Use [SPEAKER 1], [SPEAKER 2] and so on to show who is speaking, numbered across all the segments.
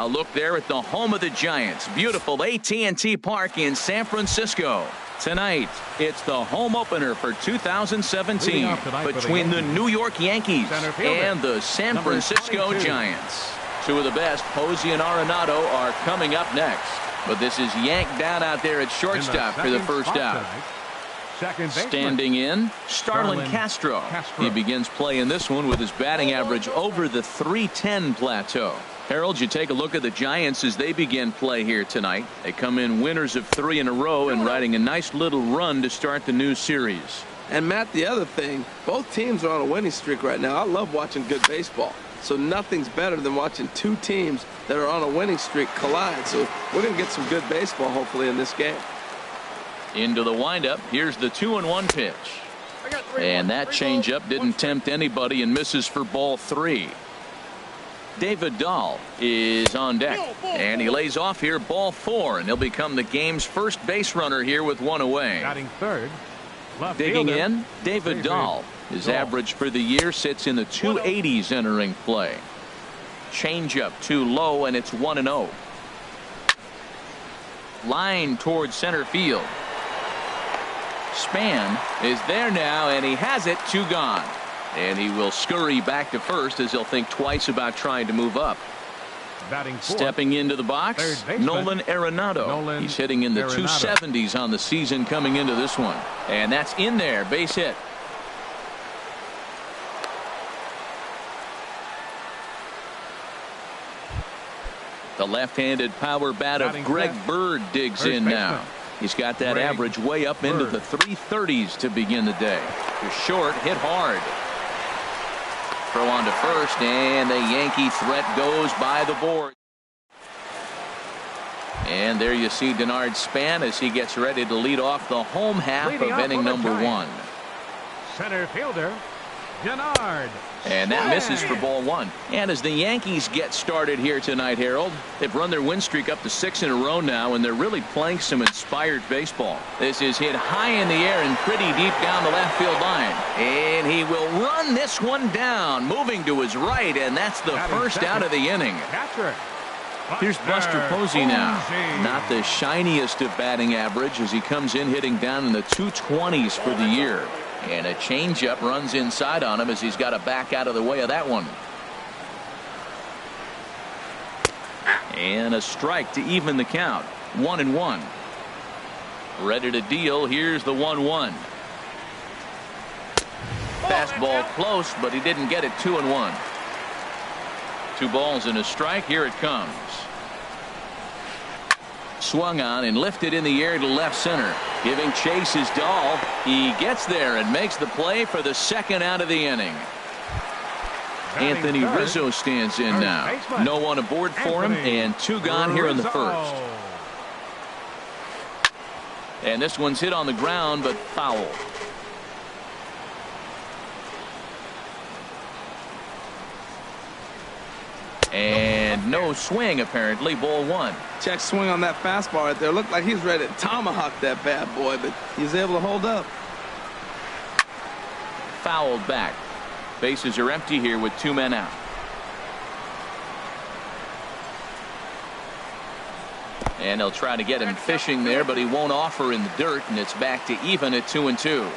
[SPEAKER 1] A look there at the home of the Giants. Beautiful AT&T Park in San Francisco. Tonight, it's the home opener for 2017 between the New York Yankees and the San Francisco Giants. Two of the best, Posey and Arenado, are coming up next. But this is yanked down out there at shortstop for the first out. Standing in, Starlin Castro. He begins playing this one with his batting average over the .310 plateau. Harold, you take a look at the Giants as they begin play here tonight. They come in winners of 3 in a row and riding a nice little run to start the new series.
[SPEAKER 2] And Matt, the other thing, both teams are on a winning streak right now. I love watching good baseball. So nothing's better than watching two teams that are on a winning streak collide. So we're going to get some good baseball hopefully in this game.
[SPEAKER 1] Into the windup. Here's the 2-1 pitch. And that changeup didn't tempt anybody and misses for ball 3. David Dahl is on deck. And he lays off here, ball 4. And he'll become the game's first base runner here with one away.
[SPEAKER 3] Batting third.
[SPEAKER 1] Digging in, David Dahl. His average for the year sits in the 280s entering play. Changeup too low, and it's 1-0. Line towards center field. Span is there now, and he has it. 2 gone. And he will scurry back to first as he'll think twice about trying to move up. Stepping into the box, Nolan Arenado. He's hitting in the 270s on the season coming into this one. And that's in there. Base hit. The left-handed power bat of Greg Bird digs in now. He's got that average way up into the 330s to begin the day. To short, hit hard. Throw on to first, and the Yankee threat goes by the board. And there you see Denard Span as he gets ready to lead off the home half of inning number 1.
[SPEAKER 3] Center fielder, Denard.
[SPEAKER 1] And that misses for ball 1. And as the Yankees get started here tonight, Harold, they've run their win streak up to 6 in a row now, and they're really playing some inspired baseball. This is hit high in the air and pretty deep down the left field line. And he will run this one down, moving to his right, and that's the first out of the inning. Here's Buster Posey now. Not the shiniest of batting average as he comes in hitting down in the 220s for the year. And a changeup runs inside on him as he's got to back out of the way of that one. And a strike to even the count. 1-1. Ready to deal. Here's the 1-1. Fastball close, but he didn't get it. 2-1. 2 balls and a strike. Here it comes. Swung on and lifted in the air to left center. Giving chase is Dahl. He gets there and makes the play for the second out of the inning. Anthony Rizzo stands in now. No one aboard for him, and 2 gone here in the first. And this one's hit on the ground, but foul. And no swing, apparently. Ball 1.
[SPEAKER 2] Check swing on that fastball right there. Looked like he's ready to tomahawk that bad boy, but he's able to hold up.
[SPEAKER 1] Fouled back. Bases are empty here with 2 men out. And they'll try to get him fishing there, but he won't offer in the dirt, and it's back to even at 2-2.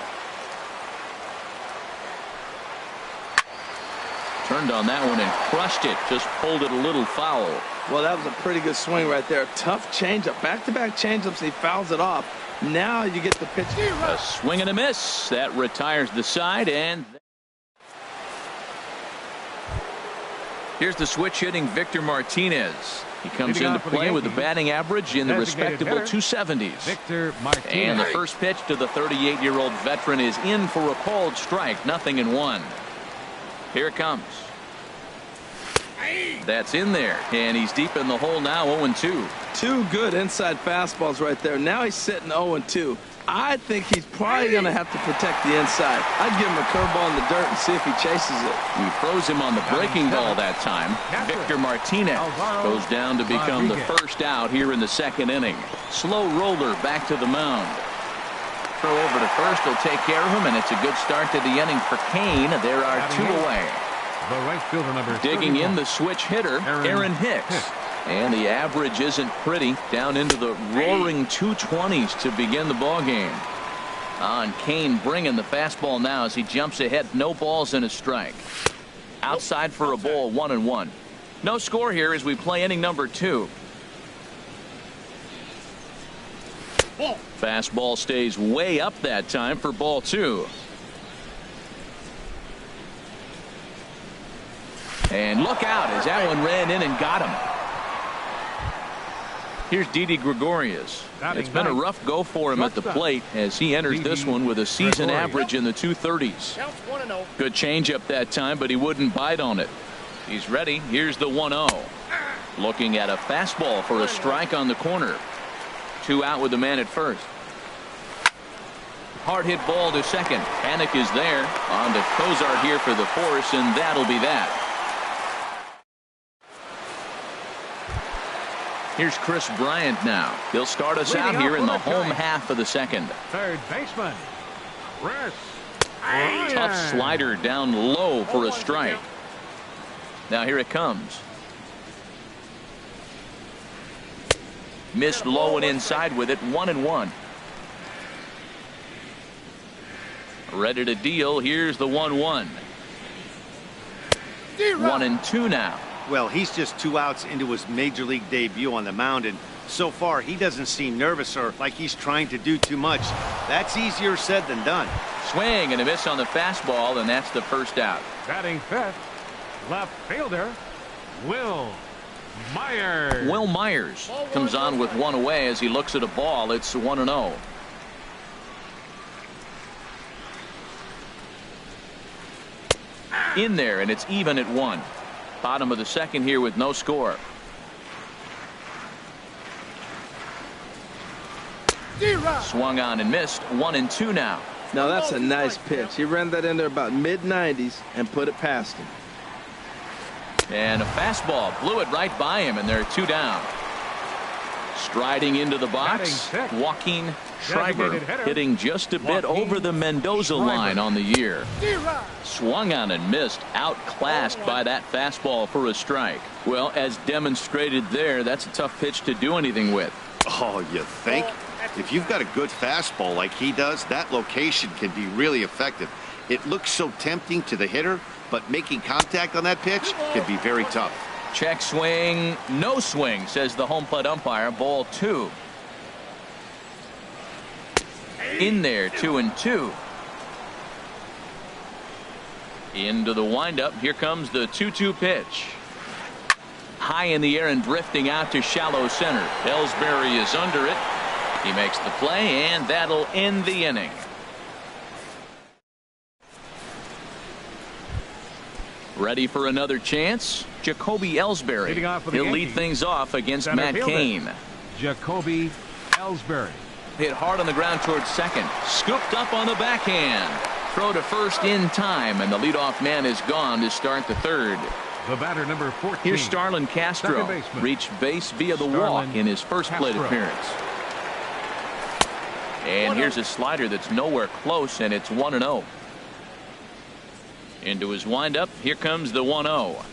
[SPEAKER 1] Turned on that one and crushed it. Just pulled it a little foul.
[SPEAKER 2] Well, that was a pretty good swing right there. Tough changeup. Back-to-back changeups. He fouls it off. Now you get the pitch.
[SPEAKER 1] A swing and a miss. That retires the side. And here's the switch hitting Victor Martinez. He comes into play with a batting average in the respectable 270s. And the first pitch to the 38-year-old veteran is in for a called strike. 0-1. Here it comes. That's in there, and he's deep in the hole now. 0-2.
[SPEAKER 2] 2 good inside fastballs right there. Now he's sitting 0-2. I think he's probably going to have to protect the inside. I'd give him a curveball in the dirt and see if he chases it.
[SPEAKER 1] He throws him on the breaking ball that time. Victor Martinez goes down to become the first out here in the second inning. Slow roller back to the mound. Throw over to first. He'll take care of him, and it's a good start to the inning for Kane. There are 2 away.
[SPEAKER 3] The right fielder number
[SPEAKER 1] digging in the switch hitter, Aaron Hicks. And the average isn't pretty, down into the roaring 220s to begin the ball game. And Kane bringing the fastball now as he jumps ahead. No balls and a strike. Outside for a ball, 1-1. No score here as we play inning number 2. Fastball stays way up that time for ball 2. And look out as that one ran in and got him. Here's Didi Gregorius. It's been a rough go for him at the plate as he enters this one with a season average in the 230s. Good changeup that time, but he wouldn't bite on it. He's ready. Here's the 1-0. Looking at a fastball for a strike on the corner. 2 out with the man at first. Hard hit ball to second. Panic is there. On to Cozart here for the force, and that'll be that. Here's Chris Bryant now. He'll start us out here in the home half of the second.
[SPEAKER 3] Third baseman, Chris.
[SPEAKER 1] Tough slider down low for a strike. Now here it comes. Missed low and inside with it. 1-1. Ready to deal. Here's the 1-1. 1-2 now.
[SPEAKER 4] Well, he's just 2 outs into his major league debut on the mound, and so far he doesn't seem nervous or like he's trying to do too much. That's easier said than done.
[SPEAKER 1] Swing and a miss on the fastball, and that's the first out.
[SPEAKER 3] Batting fifth, left fielder, Will Myers.
[SPEAKER 1] Will Myers comes on with 1 away as he looks at a ball. It's 1-0. In there, and it's even at 1. Bottom of the second here with no score. Swung on and missed. 1-2 now.
[SPEAKER 2] Now that's a nice pitch. He ran that in there about mid-90s and put it past him.
[SPEAKER 1] And a fastball blew it right by him, and they're 2 down. Striding into the box, Joaquin Schreiber hitting just a bit over the Mendoza line on the year. Swung on and missed, outclassed by that fastball for a strike. Well, as demonstrated there, that's a tough pitch to do anything with.
[SPEAKER 4] Oh, you think? If you've got a good fastball like he does, that location can be really effective. It looks so tempting to the hitter, but making contact on that pitch can be very tough.
[SPEAKER 1] Check swing, no swing, says the home plate umpire. Ball 2. In there, 2-2. Into the windup. Here comes the 2-2 pitch. High in the air and drifting out to shallow center. Ellsbury is under it. He makes the play, and that'll end the inning. Ready for another chance? Jacoby Ellsbury. He'll lead things off against Matt Cain.
[SPEAKER 3] Jacoby Ellsbury.
[SPEAKER 1] Hit hard on the ground towards second. Scooped up on the backhand. Throw to first in time, and the leadoff man is gone to start the third.
[SPEAKER 3] The batter, number 14.
[SPEAKER 1] Here's Starlin Castro. Reached base via the walk in his first plate appearance. And here's a slider that's nowhere close, and it's 1-0. Into his windup. Here comes the 1-0.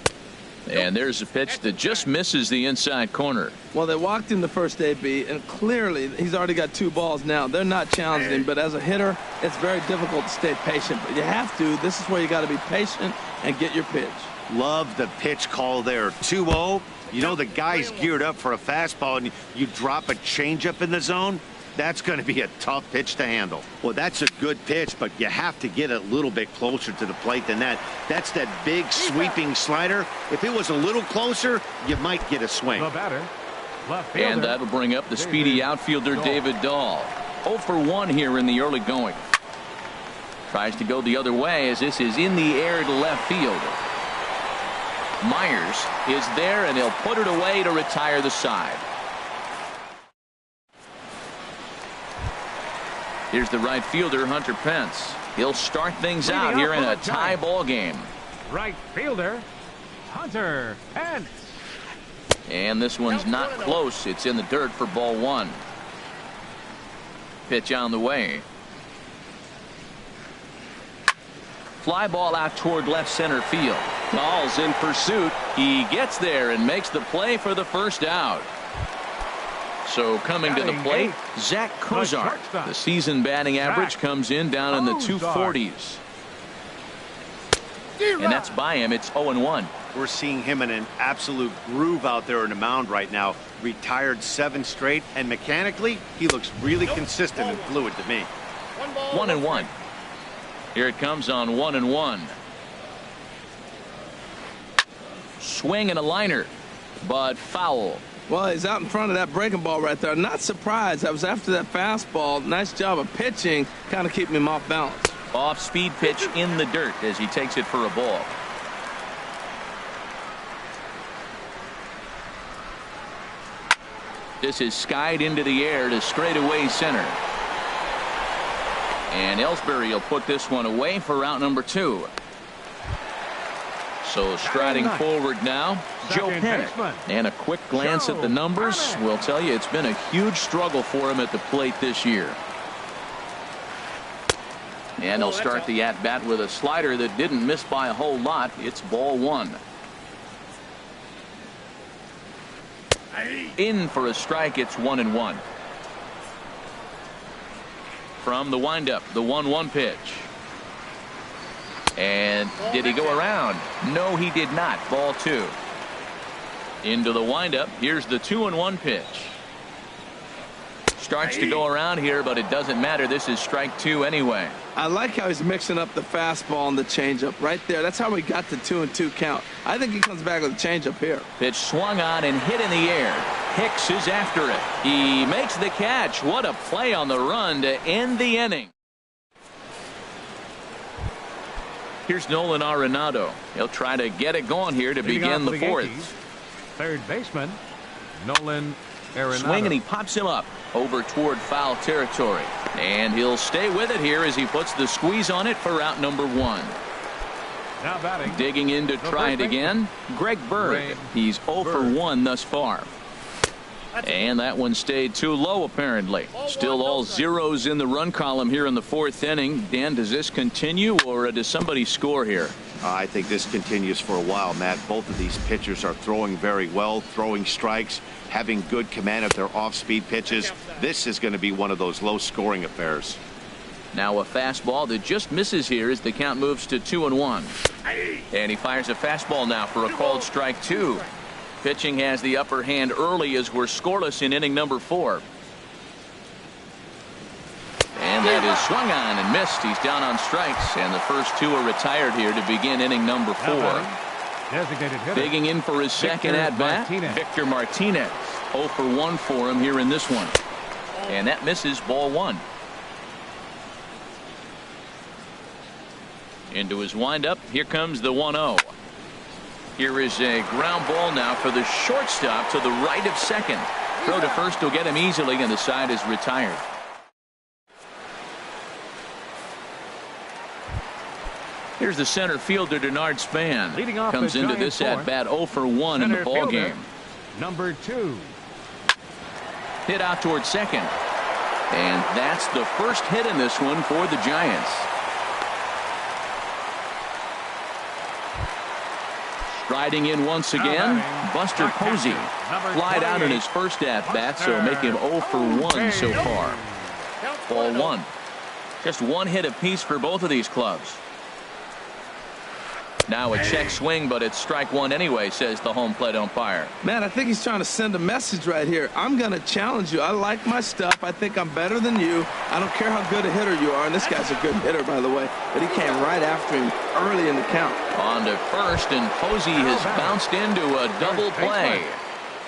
[SPEAKER 1] And there's a pitch that just misses the inside corner.
[SPEAKER 2] Well, they walked him the first AB, and clearly he's already got 2 balls now. They're not challenging him, but as a hitter, it's very difficult to stay patient. But you have to. This is where you got to be patient and get your pitch.
[SPEAKER 4] Love the pitch call there. 2-0. You know the guy's geared up for a fastball, and you drop a changeup in the zone. That's going to be a tough pitch to handle. Well, that's a good pitch, but you have to get a little bit closer to the plate than that. That's that big sweeping slider. If it was a little closer, you might get a swing.
[SPEAKER 3] The batter, left fielder,
[SPEAKER 1] and that'll bring up the speedy outfielder David Dahl. 0 for 1 here in the early going. Tries to go the other way as this is in the air to left field. Myers is there, and he'll put it away to retire the side. Here's the right fielder, Hunter Pence. He'll start things out here in a tie ball game.
[SPEAKER 3] Right fielder, Hunter Pence.
[SPEAKER 1] And this one's not close. It's in the dirt for ball 1. Pitch on the way. Fly ball out toward left center field. Ball's in pursuit. He gets there and makes the play for the first out. So coming to the plate, Zach Kozar. The season batting average comes in down in the 240s. And that's by him. It's 0-1.
[SPEAKER 4] We're seeing him in an absolute groove out there in the mound right now. Retired 7 straight, and mechanically, he looks really consistent and fluid to me.
[SPEAKER 1] 1-1. Here it comes on 1-1. Swing and a liner, but foul.
[SPEAKER 2] Well, he's out in front of that breaking ball right there. Not surprised. I was after that fastball. Nice job of pitching, kind of keeping him off balance.
[SPEAKER 1] Off-speed pitch in the dirt as he takes it for a ball. This is skied into the air to straightaway center. And Ellsbury will put this one away for out number 2. So striding forward now, Joe Pennick. And a quick glance at the numbers will tell you it's been a huge struggle for him at the plate this year. And he'll start the at-bat with a slider that didn't miss by a whole lot. It's ball 1. In for a strike. It's 1-1. From the windup, the 1-1 pitch. And did he go around? No, he did not. Ball 2. Into the windup. Here's the 2-1 pitch. Starts to go around here, but it doesn't matter. This is strike 2 anyway.
[SPEAKER 2] I like how he's mixing up the fastball and the changeup right there. That's how we got the 2-2 count. I think he comes back with a changeup here.
[SPEAKER 1] Pitch swung on and hit in the air. Hicks is after it. He makes the catch. What a play on the run to end the inning. Here's Nolan Arenado. He'll try to get it going here to begin the 4th.
[SPEAKER 3] Third baseman, Nolan Arenado.
[SPEAKER 1] Swing and he pops him up over toward foul territory. And he'll stay with it here as he puts the squeeze on it for out number 1.
[SPEAKER 3] Now batting.
[SPEAKER 1] Digging in to try it again, Greg Bird. He's 0 for 1 thus far. And that one stayed too low, apparently. Still all zeros in the run column here in the 4th inning. Dan, does this continue, or does somebody score here?
[SPEAKER 4] I think this continues for a while, Matt. Both of these pitchers are throwing very well, throwing strikes, having good command of their off-speed pitches. This is going to be one of those low-scoring affairs.
[SPEAKER 1] Now a fastball that just misses here as the count moves to 2-1. And he fires a fastball now for a called strike 2. Pitching has the upper hand early as we're scoreless in inning number 4. And that is swung on and missed. He's down on strikes, and the first 2 are retired here to begin inning number 4. Digging in for his second at-bat, Victor Martinez. 0 for 1 for him here in this one. And that misses, ball 1. Into his windup. Here comes the 1-0. Here is a ground ball now for the shortstop to the right of second. Throw to first will get him easily, and the side is retired. Here's the center fielder, Denard Span. Comes into this at-bat 0 for 1 in the ball game.
[SPEAKER 3] Number 2.
[SPEAKER 1] Hit out toward second. And that's the first hit in this one for the Giants. Striding in once again, Buster Posey. Flied out in his first at-bat, so make him 0 for 1 so far. Ball 1. Just one hit apiece for both of these clubs. Now a check swing, but it's strike 1 anyway, says the home plate umpire.
[SPEAKER 2] Man, I think he's trying to send a message right here. I'm going to challenge you. I like my stuff. I think I'm better than you. I don't care how good a hitter you are. And this guy's a good hitter, by the way. But he came right after him early in the count.
[SPEAKER 1] On to first, and Posey has bounced into a double play.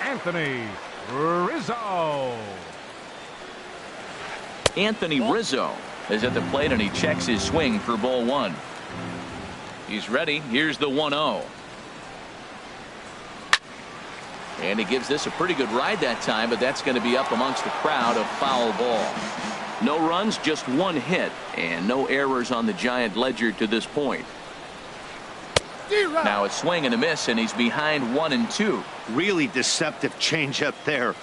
[SPEAKER 3] Anthony Rizzo.
[SPEAKER 1] Anthony Rizzo is at the plate, and he checks his swing for ball 1. He's ready. Here's the 1-0. And he gives this a pretty good ride that time, but that's going to be up amongst the crowd. A foul ball. No runs, just 1 hit, and no errors on the Giant ledger to this point. Now a swing and a miss, and he's behind 1-2.
[SPEAKER 4] Really deceptive changeup there.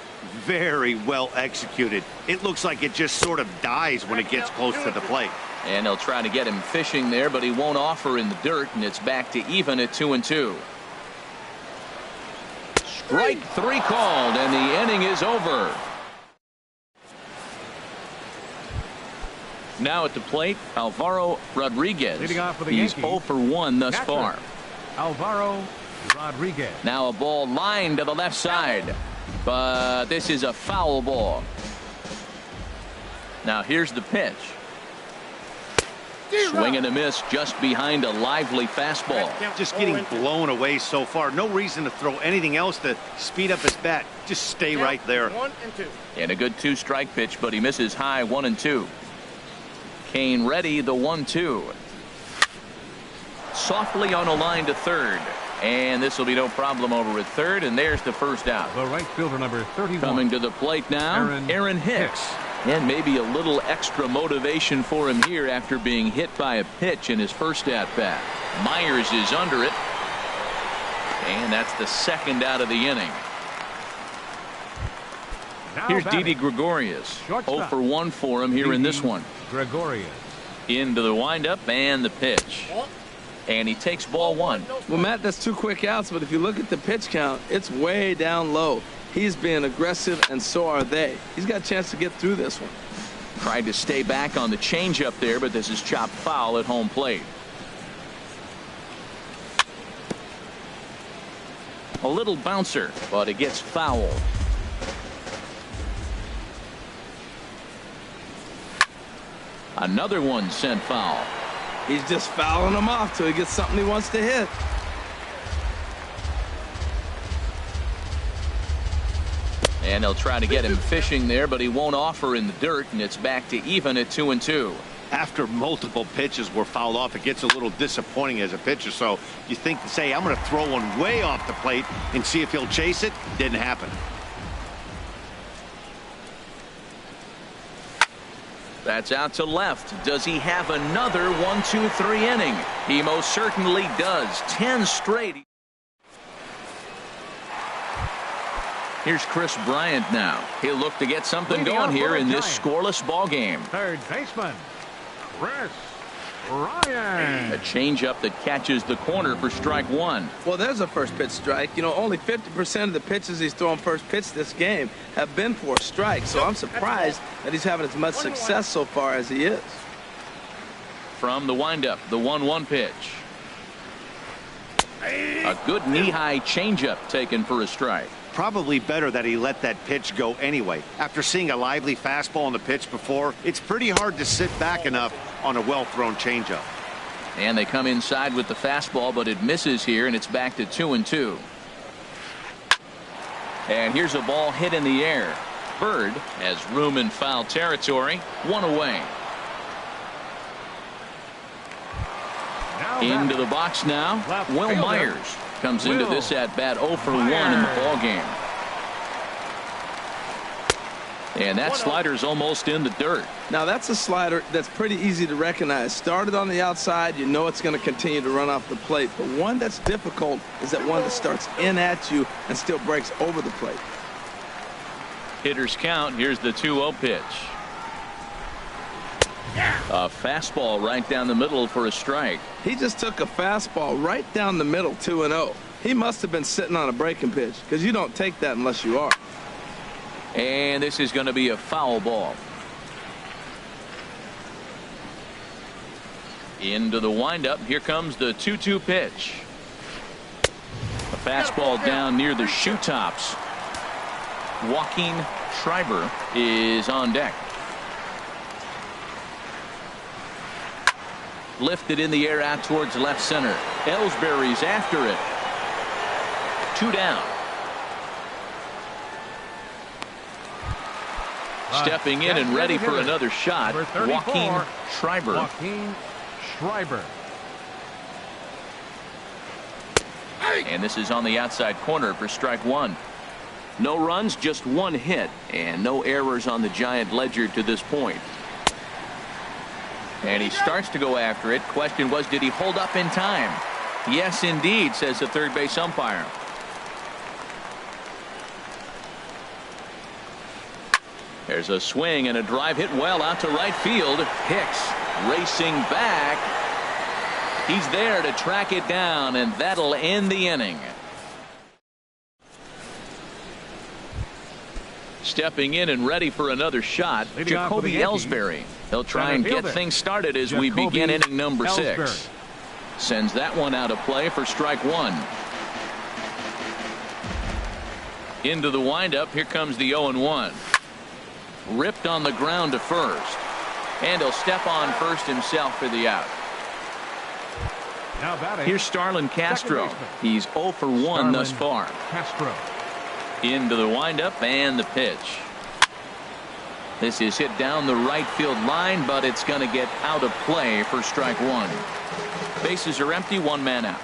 [SPEAKER 4] Very well executed. It looks like it just sort of dies when it gets close to the plate.
[SPEAKER 1] And they'll try to get him fishing there, but he won't offer in the dirt, and it's back to even at 2-2. Strike three called, and the inning is over. Now at the plate, Alvaro Rodriguez.
[SPEAKER 3] Leading off for the
[SPEAKER 1] He's
[SPEAKER 3] Yankees,
[SPEAKER 1] 0 for 1 thus
[SPEAKER 3] catcher,
[SPEAKER 1] far.
[SPEAKER 3] Alvaro Rodriguez.
[SPEAKER 1] Now a ball lined to the left side, but this is a foul ball. Now here's the pitch. Swing and a miss just behind a lively fastball.
[SPEAKER 4] Just getting blown away so far. No reason to throw anything else to speed up his bat. Just stay right there.
[SPEAKER 5] 1-2.
[SPEAKER 1] And a good 2-strike pitch, but he misses high 1-2. Kane ready, the 1-2. Softly on a line to third. And this will be no problem over at third, and there's the first out.
[SPEAKER 3] The right fielder, number 31.
[SPEAKER 1] Coming to the plate now, Aaron Hicks. And maybe a little extra motivation for him here after being hit by a pitch in his first at-bat. Myers is under it. And that's the second out of the inning.
[SPEAKER 3] Now
[SPEAKER 1] Here's
[SPEAKER 3] batting,
[SPEAKER 1] Didi Gregorius.
[SPEAKER 3] Shortstop.
[SPEAKER 1] 0 for 1 for him here in this one.
[SPEAKER 3] Gregorius.
[SPEAKER 1] Into the windup and the pitch. And he takes ball one.
[SPEAKER 2] Well, Matt, that's 2 quick outs, but if you look at the pitch count, it's way down low. He's being aggressive, and so are they. He's got a chance to get through this one.
[SPEAKER 1] Tried to stay back on the changeup there, but this is chopped foul at home plate. A little bouncer, but it gets foul. Another one sent foul.
[SPEAKER 2] He's just fouling them off till he gets something he wants to hit.
[SPEAKER 1] And they'll try to get him fishing there, but he won't offer in the dirt, and it's back to even at 2-2.
[SPEAKER 4] After multiple pitches were fouled off, it gets a little disappointing as a pitcher. So you think, say, I'm going to throw one way off the plate and see if he'll chase it. Didn't happen.
[SPEAKER 1] That's out to left. Does he have another 1-2-3 inning? He most certainly does. 10 straight. Here's Chris Bryant now. He'll look to get something going here in this scoreless ball game.
[SPEAKER 3] Third baseman, Chris Bryant.
[SPEAKER 1] A changeup that catches the corner for strike one.
[SPEAKER 2] Well, there's a first pitch strike. You know, only 50% of the pitches he's throwing first pitch this game have been for a strike. So I'm surprised that he's having as much success so far as he is.
[SPEAKER 1] From the windup, the 1-1 pitch. A good knee-high changeup taken for a strike.
[SPEAKER 4] Probably better that he let that pitch go anyway. After seeing a lively fastball on the pitch before, it's pretty hard to sit back enough on a well-thrown changeup.
[SPEAKER 1] And they come inside with the fastball, but it misses here, and it's back to 2-2. And here's a ball hit in the air. Bird has room in foul territory. One away. Into the box now. Will Myers comes into this at bat 0 for 1 in the ball game. And that slider's almost in the dirt.
[SPEAKER 2] Now that's a slider that's pretty easy to recognize. Started on the outside, you know it's going to continue to run off the plate. But one that's difficult is that one that starts in at you and still breaks over the plate.
[SPEAKER 1] Hitters count. Here's the 2-0 pitch. A fastball right down the middle for a strike.
[SPEAKER 2] He just took a fastball right down the middle, 2-0. He must have been sitting on a breaking pitch, because you don't take that unless you are.
[SPEAKER 1] And this is going to be a foul ball. Into the windup. Here comes the 2-2 pitch. A fastball down near the shoe tops. Joaquin Schreiber is on deck. Lifted in the air out towards left center. Ellsbury's after it. 2 down. Stepping in and ready for another shot, Joaquin Schreiber.
[SPEAKER 3] Joaquin Schreiber.
[SPEAKER 1] And this is on the outside corner for strike one. No runs, just 1 hit, and no errors on the Giant ledger to this point. And he starts to go after it. Question was, did he hold up in time? Yes, indeed, says the third base umpire. There's a swing and a drive hit well out to right field. Hicks Racing back. He's there to track it down, and that'll end the inning. Stepping in and ready for another shot, Jacoby Ellsbury. He'll try and get things started as we begin inning number 6. Sends that one out of play for strike 1. Into the windup. Here comes the 0-1. Ripped on the ground to first. And he'll step on first himself for the out. Here's Starlin Castro. He's 0 for 1 thus far.
[SPEAKER 3] Castro.
[SPEAKER 1] Into the windup and the pitch. This is hit down the right field line, but it's going to get out of play for strike 1. Bases are empty, 1 man out.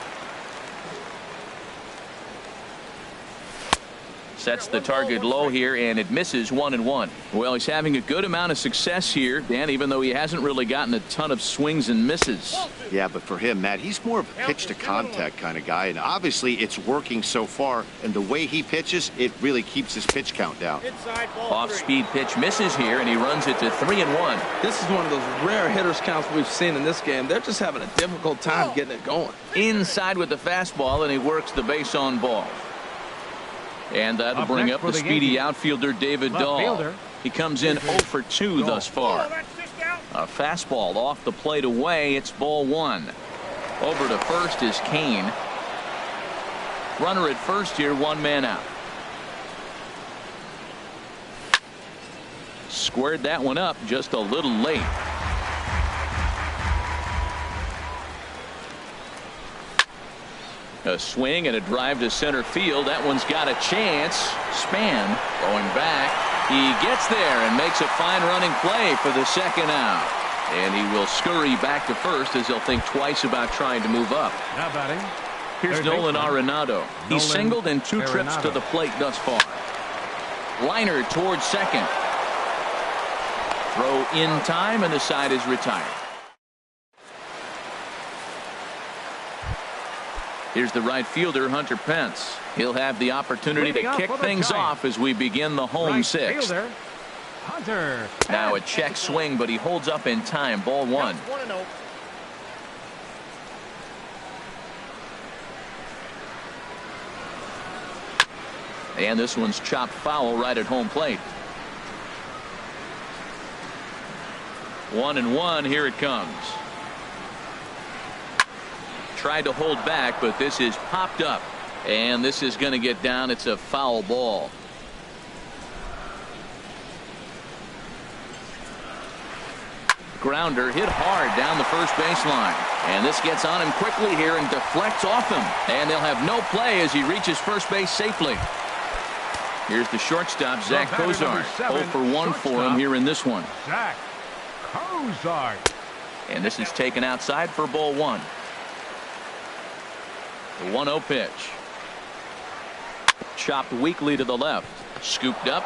[SPEAKER 1] Sets the target low here, and it misses 1-1. Well, he's having a good amount of success here, Dan, even though he hasn't really gotten a ton of swings and misses.
[SPEAKER 4] Yeah, but for him, Matt, he's more of a pitch to contact kind of guy, and obviously it's working so far, and the way he pitches, it really keeps his pitch count down.
[SPEAKER 1] Off-speed pitch misses here, and he runs it to 3-1.
[SPEAKER 2] This is one of those rare hitters counts we've seen in this game. They're just having a difficult time getting it going.
[SPEAKER 1] Inside with the fastball, and he works the base on ball. And that'll bring up the speedy outfielder David Dahl. He comes in 0 for 2 thus far. A fastball off the plate away. It's ball 1. Over to first is Kane. Runner at first here, 1 man out. Squared that one up just a little late. A swing and a drive to center field. That one's got a chance. Span going back. He gets there and makes a fine running play for the second out. And he will scurry back to first as he'll think twice about trying to move up.
[SPEAKER 3] Now batting.
[SPEAKER 1] Here's Nolan Arenado. He's singled in 2 trips to the plate thus far. Liner towards second. Throw in time, and the side is retired. Here's the right fielder, Hunter Pence. He'll have the opportunity to kick things off as we begin the home 6th.
[SPEAKER 3] Hunter.
[SPEAKER 1] Now a check swing, but he holds up in time. Ball 1. And this one's chopped foul right at home plate. 1-1. Here it comes. Tried to hold back, but this is popped up, and this is going to get down. It's a foul ball. Grounder hit hard down the first baseline, and this gets on him quickly here and deflects off him, and they'll have no play as he reaches first base safely. Here's the shortstop, Zach Cozart. 0 for 1 for him here in this one.
[SPEAKER 3] Zach Cozart.
[SPEAKER 1] And this is taken outside for ball 1. The 1-0 pitch. Chopped weakly to the left. Scooped up.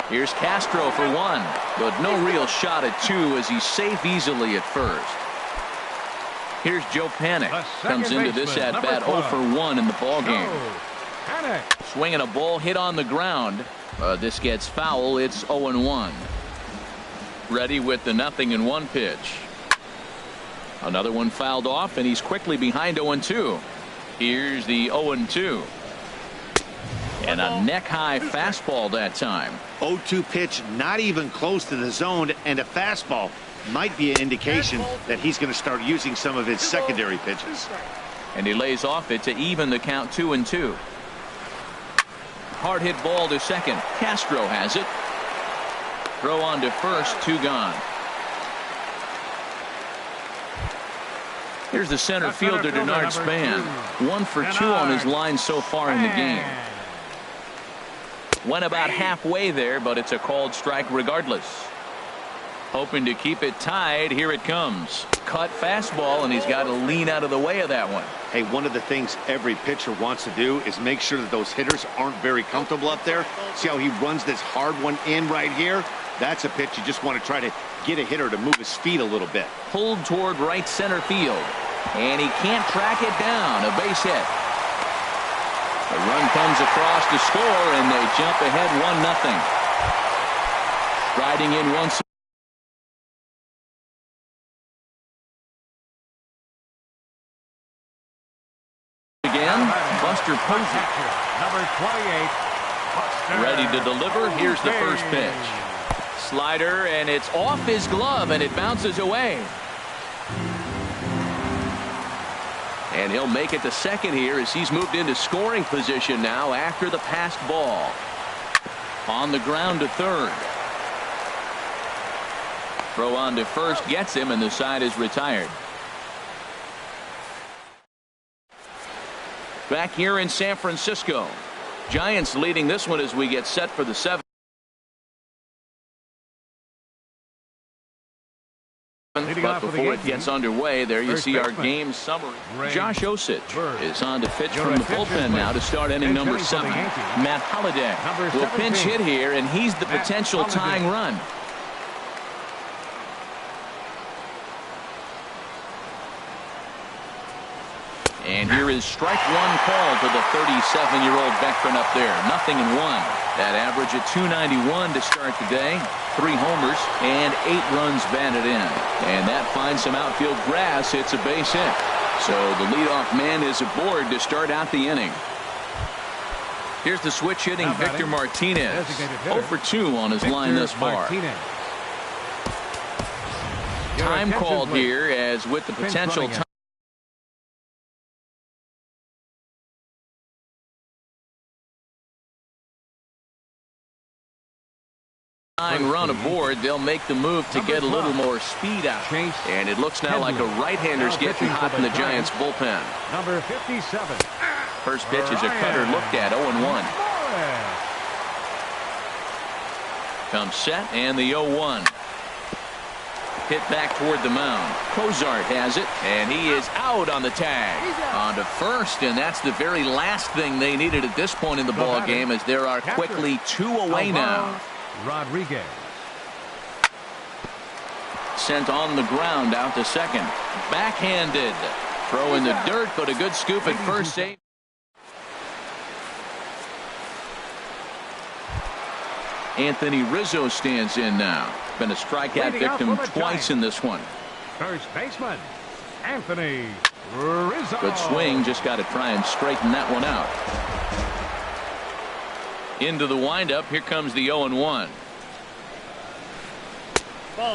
[SPEAKER 1] Here's Castro for 1. But no real shot at 2 as he's safe easily at first. Here's Joe Panik. Comes into this at bat 0 for 1 in the ballgame. Swinging a ball hit on the ground. This gets foul. It's 0-1. Ready with the 0-1 pitch. Another one fouled off, and he's quickly behind 0-2. Here's the 0-2. And a neck-high fastball that time.
[SPEAKER 4] 0-2 pitch, not even close to the zone, and a fastball might be an indication that he's going to start using some of his secondary pitches.
[SPEAKER 1] And he lays off it to even the count 2-2. Hard hit ball to second. Castro has it. Throw on to first, 2 gone. Here's the center fielder, Denard Span. 1 for 2 on his line so far in the game. Went about halfway there, but it's a called strike regardless. Hoping to keep it tied. Here it comes. Cut fastball, and he's got to lean out of the way of that one.
[SPEAKER 4] Hey, one of the things every pitcher wants to do is make sure that those hitters aren't very comfortable up there. See how he runs this hard one in right here? That's a pitch you just want to try to get a hitter to move his feet a little bit.
[SPEAKER 1] Pulled toward right center field. And he can't track it down. A base hit. The run comes across to score, and they jump ahead 1-0. Striding in once Again, Buster Posey.
[SPEAKER 3] Number 28. Buster.
[SPEAKER 1] Ready to deliver. Here's the first pitch. Slider, and it's off his glove, and it bounces away. And he'll make it to second here as he's moved into scoring position now after the passed ball. On the ground to third. Throw on to first gets him, and the side is retired. Back here in San Francisco. Giants leading this one as we get set for the seventh. But before it gets underway, there you see our game summary. Josh Osich is on to pitch from the bullpen now to start inning number 7. Matt Holliday will pinch hit here, and he's the potential tying run. And here is strike one call to the 37-year-old veteran up there. 0-1. That average at .291 to start the day. 3 homers and 8 runs batted in. And that finds some outfield grass. It's a base hit. So the leadoff man is aboard to start out the inning. Here's the switch hitting Victor Martinez. 0 for 2 on his line thus far. Time called here as with the potential time. Run aboard, they'll make the move to get a little more speed out. And it looks now like a right-hander's getting hot in the Giants bullpen.
[SPEAKER 3] Number 57.
[SPEAKER 1] First pitch is a cutter looked at. 0-1. Comes set and the 0-1. Hit back toward the mound. Cozart has it, and he is out on the tag. On to first, and that's the very last thing they needed at this point in the ball game, as there are quickly 2 away now.
[SPEAKER 3] Rodriguez.
[SPEAKER 1] Sent on the ground out to second. Backhanded. Throw in the dirt, but a good scoop at first. Save. Anthony Rizzo stands in now. Been a strikeout victim twice in this one.
[SPEAKER 3] First baseman, Anthony Rizzo.
[SPEAKER 1] Good swing. Just got to try and straighten that one out. Into the windup. Here comes the 0-1.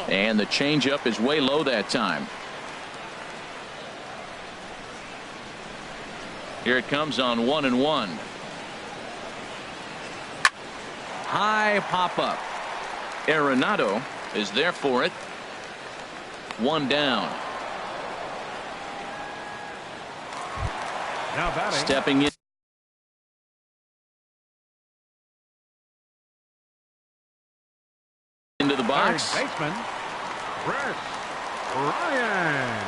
[SPEAKER 1] And the changeup is way low that time. Here it comes on 1-1. High pop up. Arenado is there for it. 1 down.
[SPEAKER 3] Now batting.
[SPEAKER 1] Stepping in. Into the box.
[SPEAKER 3] Third baseman, Brett Ryan.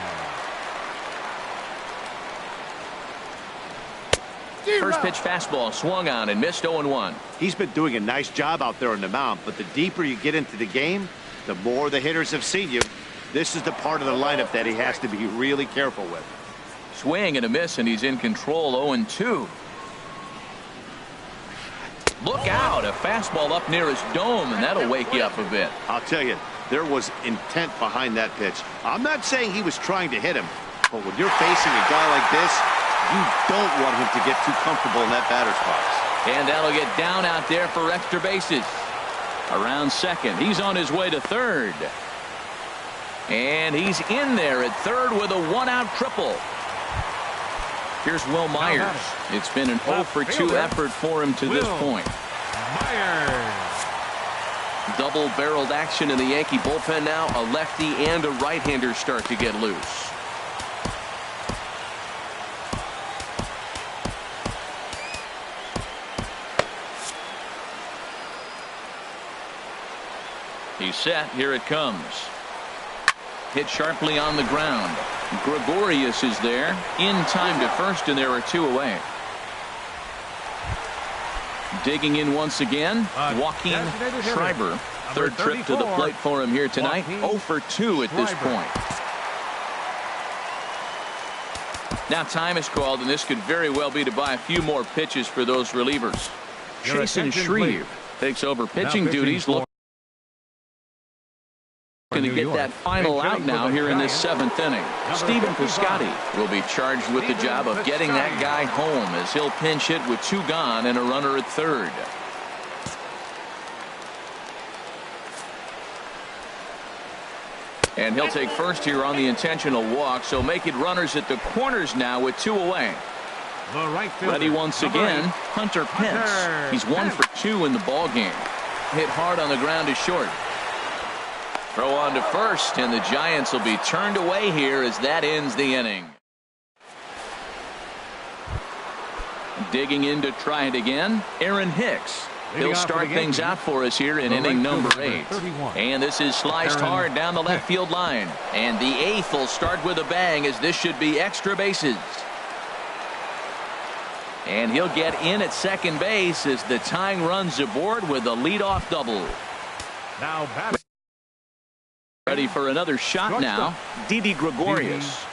[SPEAKER 1] First pitch fastball swung on and missed. 0-1.
[SPEAKER 4] He's been doing a nice job out there on the mound, but the deeper you get into the game, the more the hitters have seen you. This is the part of the lineup that he has to be really careful with.
[SPEAKER 1] Swing and a miss, and he's in control. 0-2. Look out, a fastball up near his dome, and that'll wake you up a bit.
[SPEAKER 4] I'll tell you, there was intent behind that pitch. I'm not saying he was trying to hit him, but when you're facing a guy like this, you don't want him to get too comfortable in that batter's box.
[SPEAKER 1] And that'll get down out there for extra bases. Around second. He's on his way to third. And he's in there at third with a 1-out triple. Here's Will Myers. It's been an 0 for 2 effort for him to this point.
[SPEAKER 3] Myers.
[SPEAKER 1] Double-barreled action in the Yankee bullpen now. A lefty and a right-hander start to get loose. He's set. Here it comes. Hit sharply on the ground. Gregorius is there. In time to first, and there are 2 away. Digging in once again, Joaquin Schreiber. Third trip to the plate for him here tonight. 0 for 2 at this point. Now time is called, and this could very well be to buy a few more pitches for those relievers. Jason Shreve takes over pitching duties. Going to get that final out now here in this 7th inning. Stephen Piscotty will be charged with the job of getting that guy home as he'll pinch hit with 2 gone and a runner at third. And he'll take first here on the intentional walk, so make it runners at the corners now with 2 away. Ready once again, Hunter Pence. He's 1 for 2 in the ball game. Hit hard on the ground to short. Throw on to first, and the Giants will be turned away here as that ends the inning. Digging in to try it again, Aaron Hicks. He'll start things out for us here in inning number 8. And this is sliced hard down the left field line. And the 8th will start with a bang, as this should be extra bases. And he'll get in at second base as the tying run's aboard with a leadoff double.
[SPEAKER 3] Now batting.
[SPEAKER 1] Ready for another shot now, Didi Gregorius.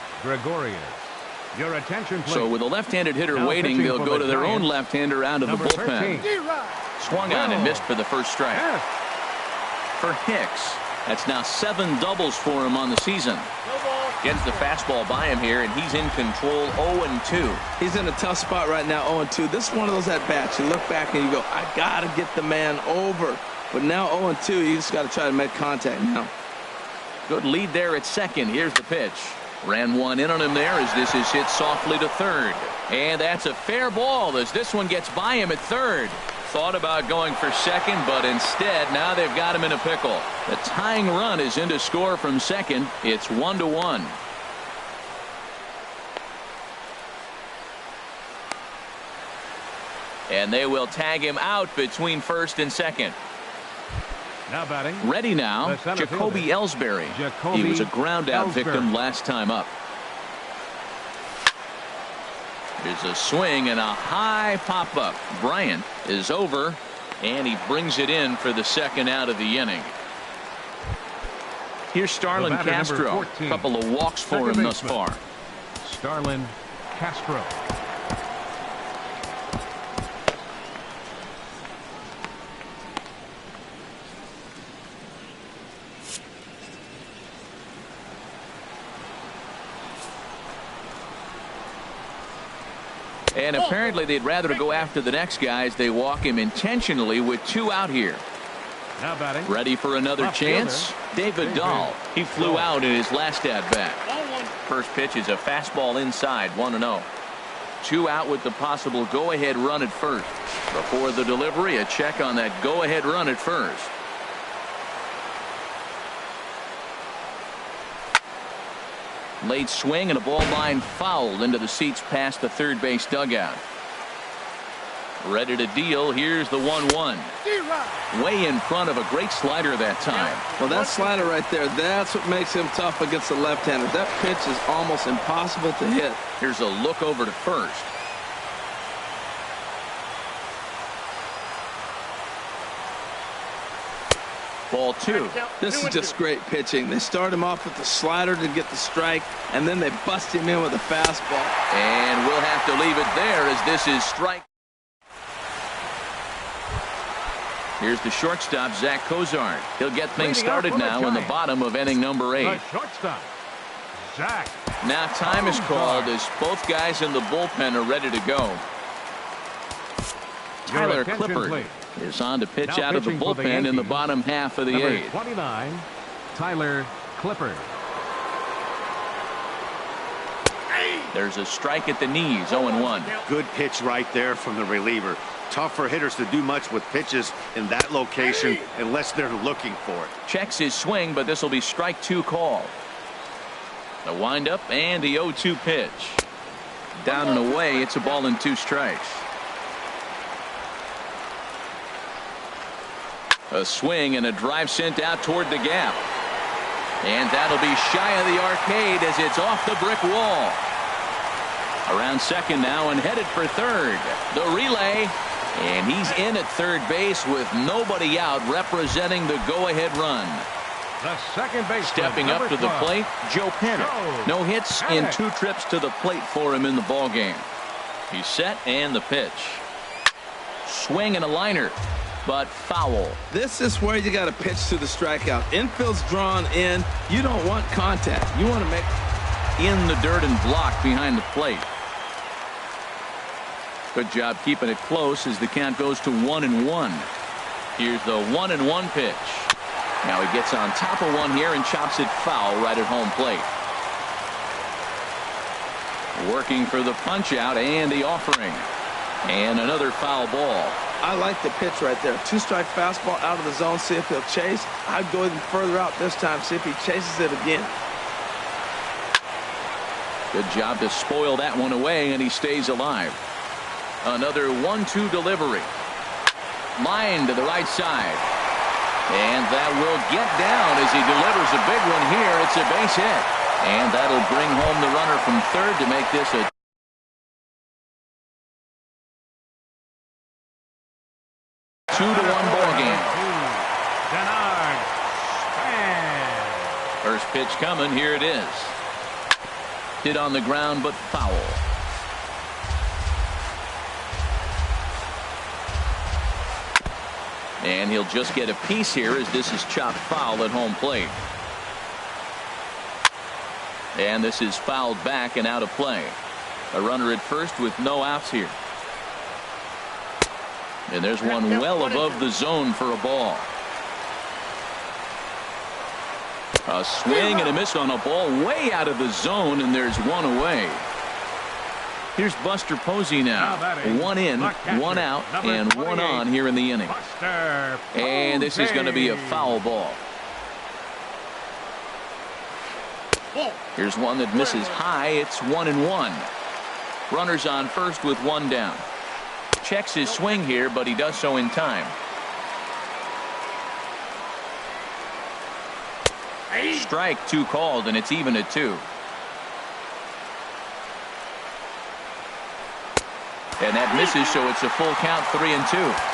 [SPEAKER 3] Your attention, please.
[SPEAKER 1] So with a left-handed hitter
[SPEAKER 3] Now
[SPEAKER 1] waiting,
[SPEAKER 3] pitching
[SPEAKER 1] they'll
[SPEAKER 3] for
[SPEAKER 1] go
[SPEAKER 3] the
[SPEAKER 1] to their own
[SPEAKER 3] Giants,
[SPEAKER 1] left-hander out of the bullpen.
[SPEAKER 3] 13.
[SPEAKER 1] Swung on and missed for the first strike. For Hicks, that's now 7 doubles for him on the season. Gets the fastball by him here, and he's in control 0-2.
[SPEAKER 2] He's in a tough spot right now, 0-2. This is one of those at-bats. You look back and you go, I got to get the man over. But now 0-2, you just got to try to make contact now.
[SPEAKER 1] Good lead there at second. Here's the pitch. Ran one in on him there as this is hit softly to third. And that's a fair ball as this one gets by him at third. Thought about going for second, but instead now they've got him in a pickle. The tying run is in to score from second. It's 1-1. And they will tag him out between first and second.
[SPEAKER 3] Now batting.
[SPEAKER 1] Ready now, Jacoby Ellsbury. He was a ground-out victim last time up. There's a swing and a high pop-up. Bryant is over, and he brings it in for the second out of the inning. Here's Starlin Castro. A couple of walks for him thus far.
[SPEAKER 3] Starlin Castro.
[SPEAKER 1] And apparently they'd rather go after the next guy as they walk him intentionally with 2 out here.
[SPEAKER 3] Now batting.
[SPEAKER 1] Ready for another chance? David Dahl. He flew out in his last at-bat. First pitch is a fastball inside, 1-0. 2 out with the possible go-ahead run at first. Before the delivery, a check on that go-ahead run at first. Late swing and a ball line fouled into the seats past the third base dugout. Ready to deal. Here's the 1-1. Way in front of a great slider that time.
[SPEAKER 2] Well, that slider right there, that's what makes him tough against the left-hander. That pitch is almost impossible to hit.
[SPEAKER 1] Here's a look over to first. Ball 2.
[SPEAKER 2] This is just great pitching. They start him off with the slider to get the strike, and then they bust him in with a fastball.
[SPEAKER 1] And we'll have to leave it there as this is strike. Here's the shortstop, Zach Cozart. He'll get things started now in the bottom of inning number 8.
[SPEAKER 3] The shortstop, Zach.
[SPEAKER 1] Now time is called as both guys in the bullpen are ready to go. Tyler Clippard is on to pitch out of the bullpen in the bottom half of the 8th.
[SPEAKER 3] 29, Tyler Clippard.
[SPEAKER 1] There's a strike at the knees, 0-1.
[SPEAKER 4] Good pitch right there from the reliever. Tough for hitters to do much with pitches in that location unless they're looking for it.
[SPEAKER 1] Checks his swing, but this will be strike 2 call. The windup and the 0-2 pitch. Down and away, it's a ball and 2 strikes. A swing and a drive sent out toward the gap. And that'll be shy of the arcade as it's off the brick wall. Around second now and headed for third. The relay. And he's in at third base with nobody out, representing the go-ahead run.
[SPEAKER 3] The second base.
[SPEAKER 1] Stepping up to the plate, Joe Penner. No hits in 2 trips to the plate for him in the ballgame. He's set and the pitch. Swing and a liner. but foul.
[SPEAKER 2] This is where you got to pitch to the strikeout. Infield's drawn in. You don't want contact. You want to make
[SPEAKER 1] in the dirt and blocked behind the plate. Good job keeping it close as the count goes to 1-1. Here's the 1-1 pitch. Now he gets on top of one here and chops it foul right at home plate. Working for the punch out and the offering. And another foul ball.
[SPEAKER 2] I like the pitch right there. 2-strike fastball out of the zone. See if he'll chase. I'd go even further out this time. See if he chases it again.
[SPEAKER 1] Good job to spoil that one away, and he stays alive. Another 1-2 delivery. Line to the right side. And that will get down as he delivers a big one here. It's a base hit. And that'll bring home the runner from third to make this a 2-1 ball game. First pitch coming. Here it is. Hit on the ground, but foul. And he'll just get a piece here as this is chopped foul at home plate. And this is fouled back and out of play. A runner at first with no outs here. And there's one well above the zone for a ball. A swing and a miss on a ball way out of the zone, and there's one away. Here's Buster Posey now. One in, one out, and one on here in the inning. And this is going to be a foul ball. Here's one that misses high. It's 1-1. Runners on first with one down. Checks his swing here, but he does so in time. Strike two called, and it's even at 2. And that misses, so it's a full count, 3-2.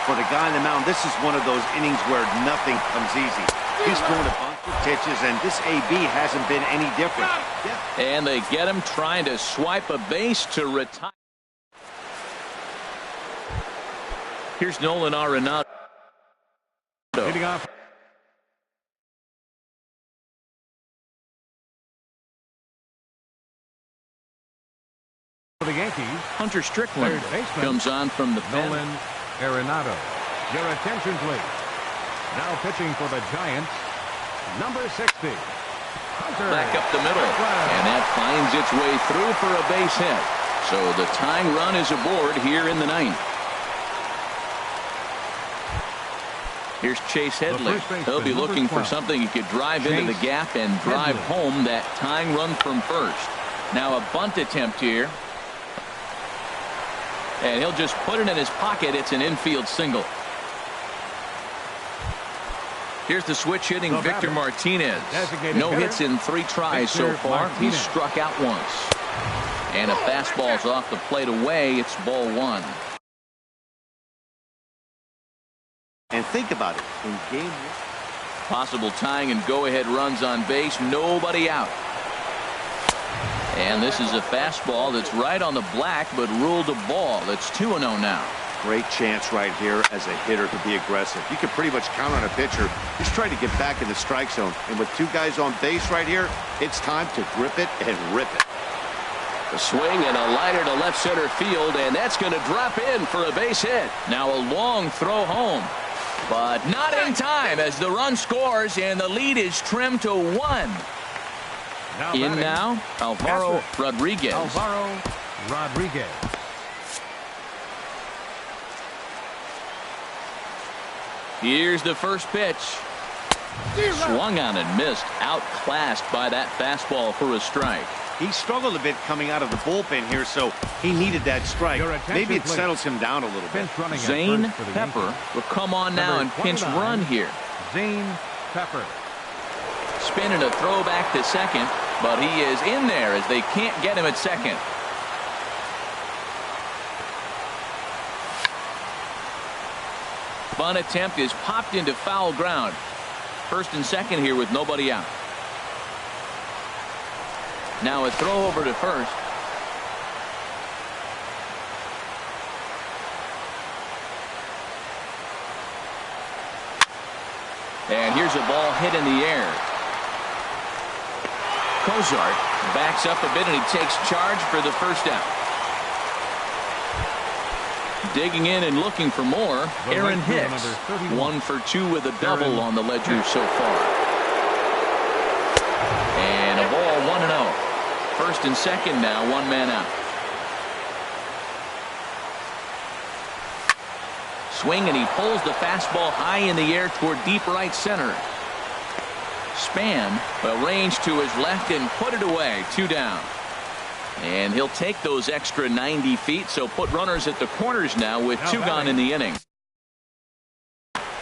[SPEAKER 4] For the guy on the mound, this is one of those innings where nothing comes easy. He's thrown a bunch of pitches, and this AB hasn't been any different.
[SPEAKER 1] And they get him trying to swipe a base to retire. Here's Nolan Arenado.
[SPEAKER 3] Leading off. For the Yankees,
[SPEAKER 1] Hunter Strickland comes on from the pen.
[SPEAKER 3] Nolan Arenado. Your attention, please. Now pitching for the Giants, number 60. Hunter.
[SPEAKER 1] Back up the middle. And that finds its way through for a base hit. So the tying run is aboard here in the 9th. Here's Chase Headley. He'll be looking for something he could drive into the gap and drive home that tying run from first. Now a bunt attempt here. And he'll just put it in his pocket. It's an infield single. Here's the switch hitting Victor Martinez. No hits in 3 tries so far. He's struck out once. And a fastball's off the plate away. It's ball 1.
[SPEAKER 4] And think about it. In game 1.
[SPEAKER 1] Possible tying and go-ahead runs on base. Nobody out. And this is a fastball that's right on the black, but ruled a ball. It's 2-0 now.
[SPEAKER 4] Great chance right here as a hitter to be aggressive. You can pretty much count on a pitcher who's trying to get back in the strike zone. And with 2 guys on base right here, it's time to grip it and rip it.
[SPEAKER 1] A swing and a liner to left center field, and that's going to drop in for a base hit. Now a long throw home, but not in time as the run scores, and the lead is trimmed to 1. Now, Alvaro Rodriguez.
[SPEAKER 3] Alvaro Rodriguez.
[SPEAKER 1] Here's the first pitch. Swung on and missed. Outclassed by that fastball for a strike.
[SPEAKER 4] He struggled a bit coming out of the bullpen here, so he needed that strike. Maybe it settles him down a little bit.
[SPEAKER 1] Zane Pepper will come on now and pinch run here.
[SPEAKER 3] Zane Pepper.
[SPEAKER 1] Spinning a throw back to second, but he is in there as they can't get him at second. Bunt attempt is popped into foul ground. First and second here with nobody out. Now a throw over to first. And here's a ball hit in the air. Cozart backs up a bit, and he takes charge for the first out. Digging in and looking for more, Aaron Hicks. 1 for 2 with a double on the ledger so far. And a ball 1-0. First and second now, 1 man out. Swing, and he pulls the fastball high in the air toward deep right center. Span, but range to his left and put it away. 2 down. And he'll take those extra 90 feet, so put runners at the corners now with 2 gone in the inning.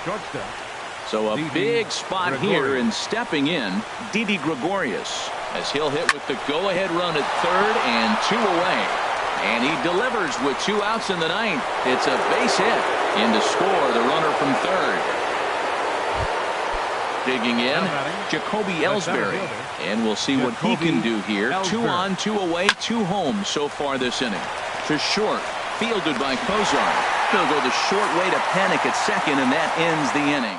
[SPEAKER 3] Shortstop.
[SPEAKER 1] So a big spot here, and stepping in, Didi Gregorius, as he'll hit with the go-ahead run at third and 2 away. And he delivers with 2 outs in the ninth. It's a base hit. In to score the runner from third. Digging in, Jacoby Ellsbury. And we'll see what he can do here. 2 on, 2 away, 2 home so far this inning. To short, fielded by Cozart. He'll go the short way to panic at second, and that ends the inning.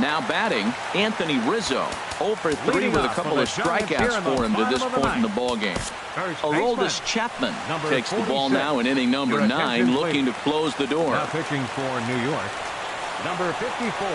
[SPEAKER 1] Now batting, Anthony Rizzo. 0 for 3 with a couple of strikeouts for him to this point in the ballgame. Aroldis Chapman takes the ball now in inning number 9, looking to close the door.
[SPEAKER 3] Now pitching for New York, number 54.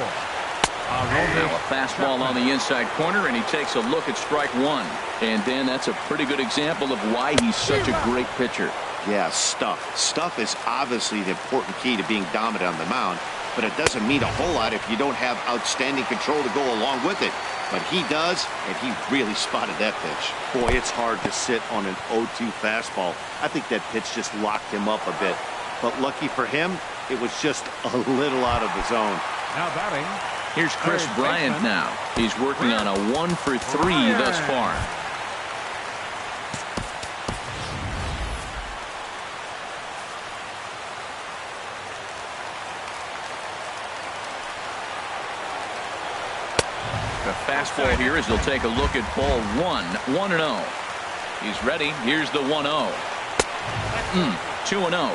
[SPEAKER 1] Now a fastball on the inside corner, and he takes a look at strike 1. And then that's a pretty good example of why he's such a great pitcher.
[SPEAKER 4] Yeah, stuff. Stuff is obviously the important key to being dominant on the mound, but it doesn't mean a whole lot if you don't have outstanding control to go along with it. But he does, and he really spotted that pitch. Boy, it's hard to sit on an 0-2 fastball. I think that pitch just locked him up a bit. But lucky for him, it was just a little out of the zone.
[SPEAKER 3] Now batting.
[SPEAKER 1] Here's Chris Bryant now. He's working on a 1 for 3 thus far. The fastball here as he'll take a look at ball 1. 1-0. He's ready. Here's the 1-0. 2-0.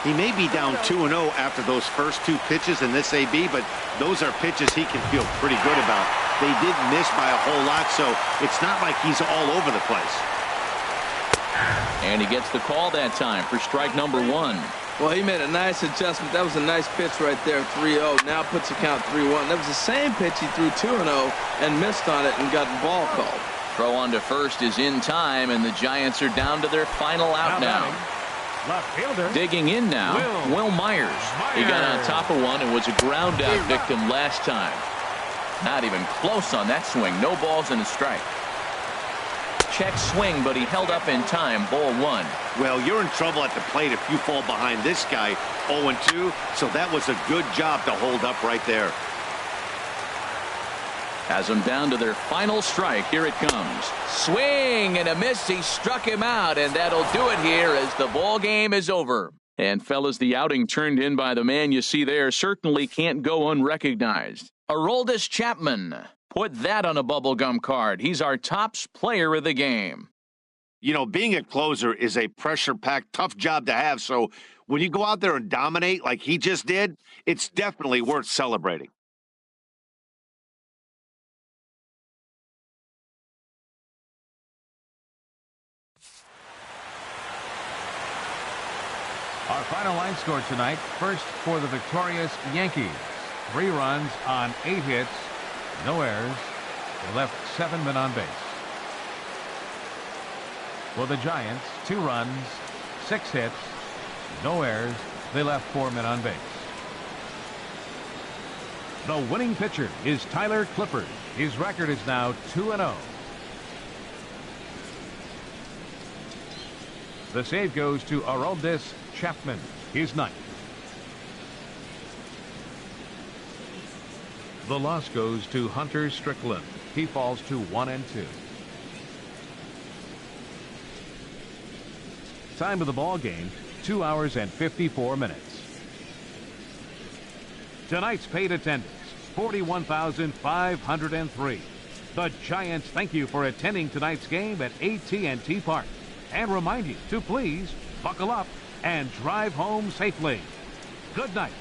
[SPEAKER 4] He may be down 2-0 after those first 2 pitches in this AB, but those are pitches he can feel pretty good about. They did miss by a whole lot, so it's not like he's all over the place.
[SPEAKER 1] And he gets the call that time for strike number 1.
[SPEAKER 2] Well, he made a nice adjustment. That was a nice pitch right there, 3-0. Now puts the count 3-1. That was the same pitch he threw 2-0 and missed on it and got the ball called.
[SPEAKER 1] Throw on to first is in time, and the Giants are down to their final out now.
[SPEAKER 3] Left fielder.
[SPEAKER 1] Digging in now, Will Myers. He got on top of one and was a ground out victim last time. Not even close on that swing. No balls and a strike. Check swing, but he held up in time. Ball 1.
[SPEAKER 4] Well, you're in trouble at the plate if you fall behind this guy 0-2, so that was a good job to hold up right there.
[SPEAKER 1] Has them down to their final strike. Here it comes. Swing and a miss. He struck him out, and that'll do it here as the ball game is over. And fellas, the outing turned in by the man you see there certainly can't go unrecognized. Aroldis Chapman. Put that on a bubblegum card. He's our tops player of the game.
[SPEAKER 4] You know, being a closer is a pressure-packed, tough job to have, so when you go out there and dominate like he just did, it's definitely worth celebrating.
[SPEAKER 3] Our final line score tonight. First for the victorious Yankees. 3 runs on 8 hits. No errors. They left 7 men on base. For the Giants, 2 runs, 6 hits, no errors. They left 4 men on base. The winning pitcher is Tyler Clippard. His record is now 2-0. The save goes to Aroldis Chapman, his 9th. The loss goes to Hunter Strickland. He falls to 1-2. Time of the ball game, 2 hours and 54 minutes. Tonight's paid attendance, 41,503. The Giants thank you for attending tonight's game at AT&T Park and remind you to please buckle up and drive home safely. Good night.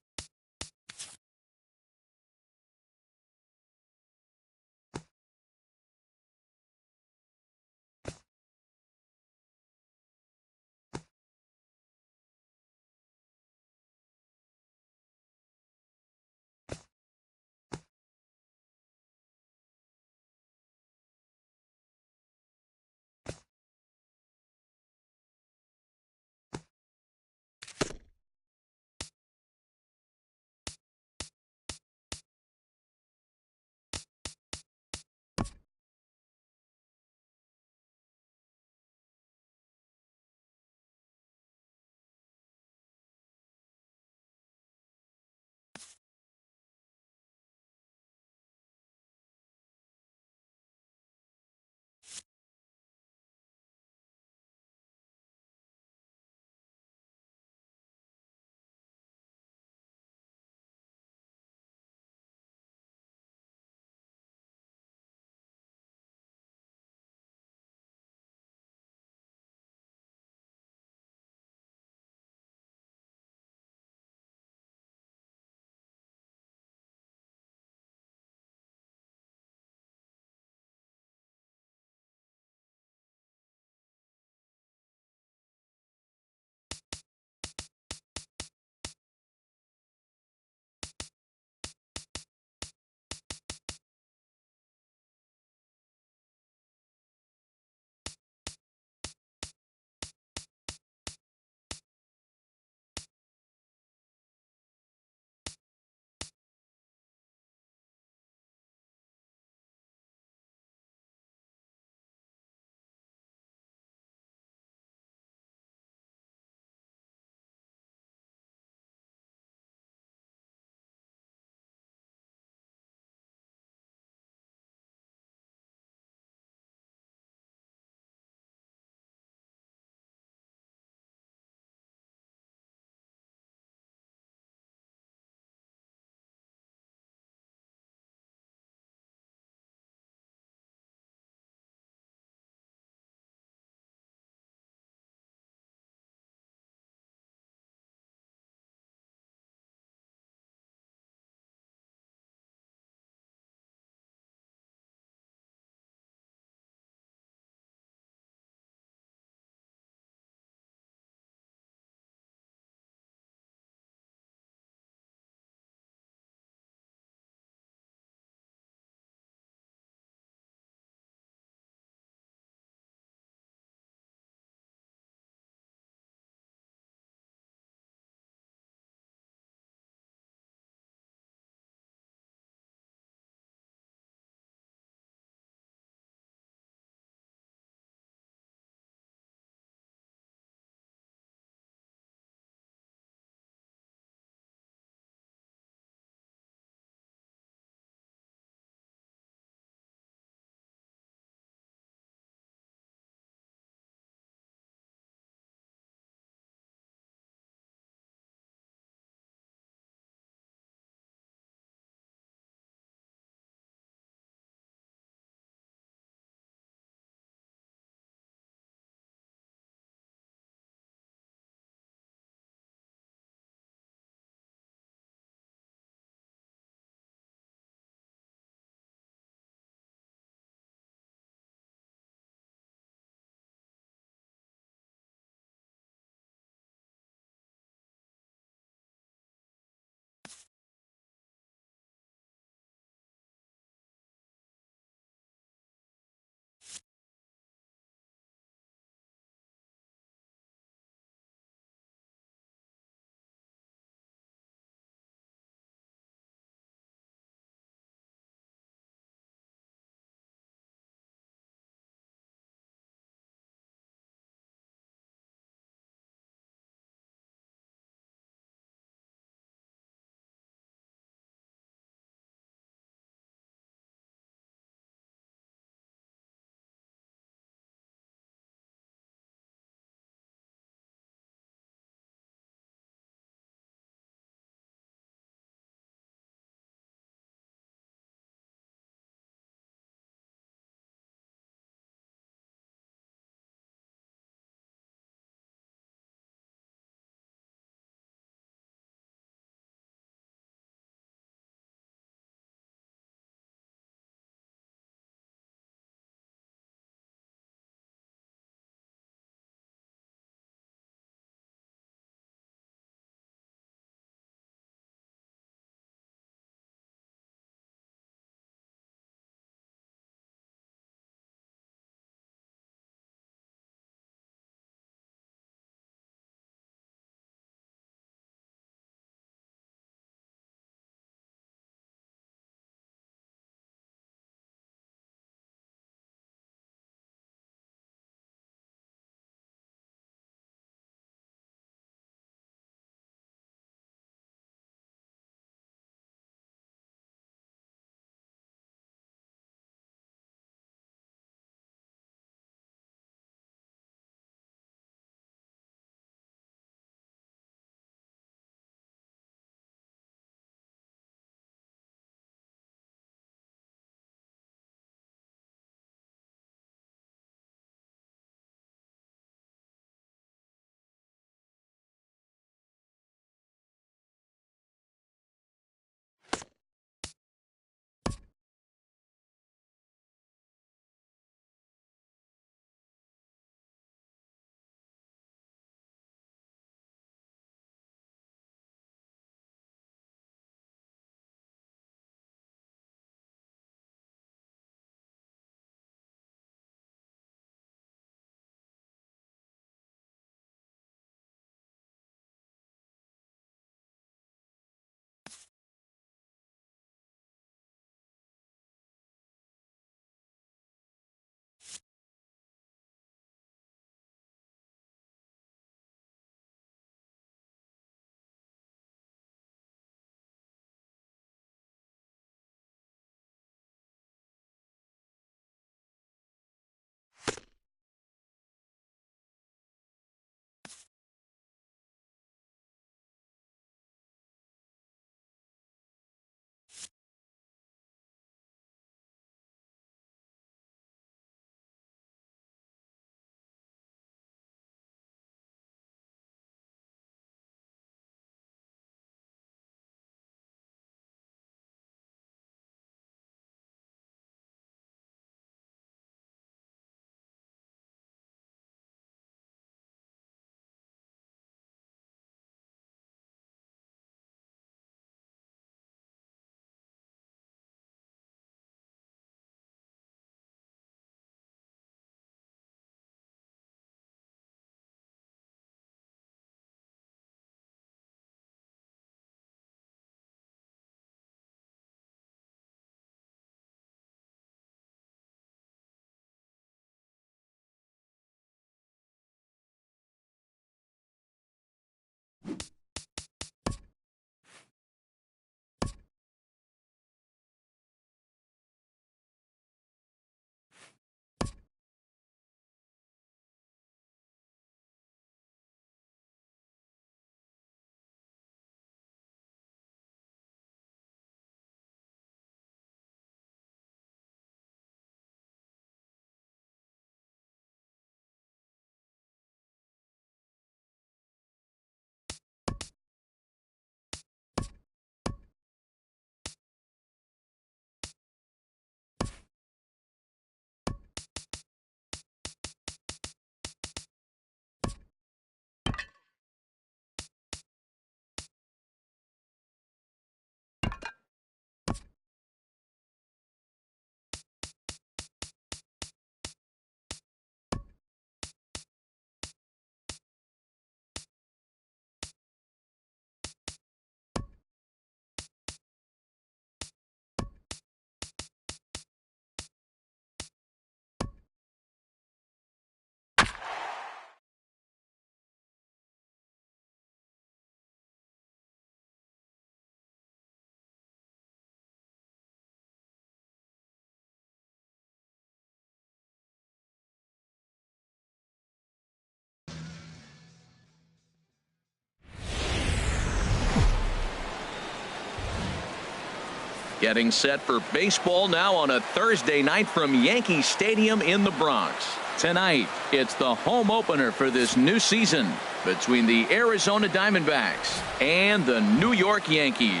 [SPEAKER 1] Getting set for baseball now on a Thursday night from Yankee Stadium in the Bronx. Tonight, it's the home opener for this new season between the Arizona Diamondbacks and the New York Yankees.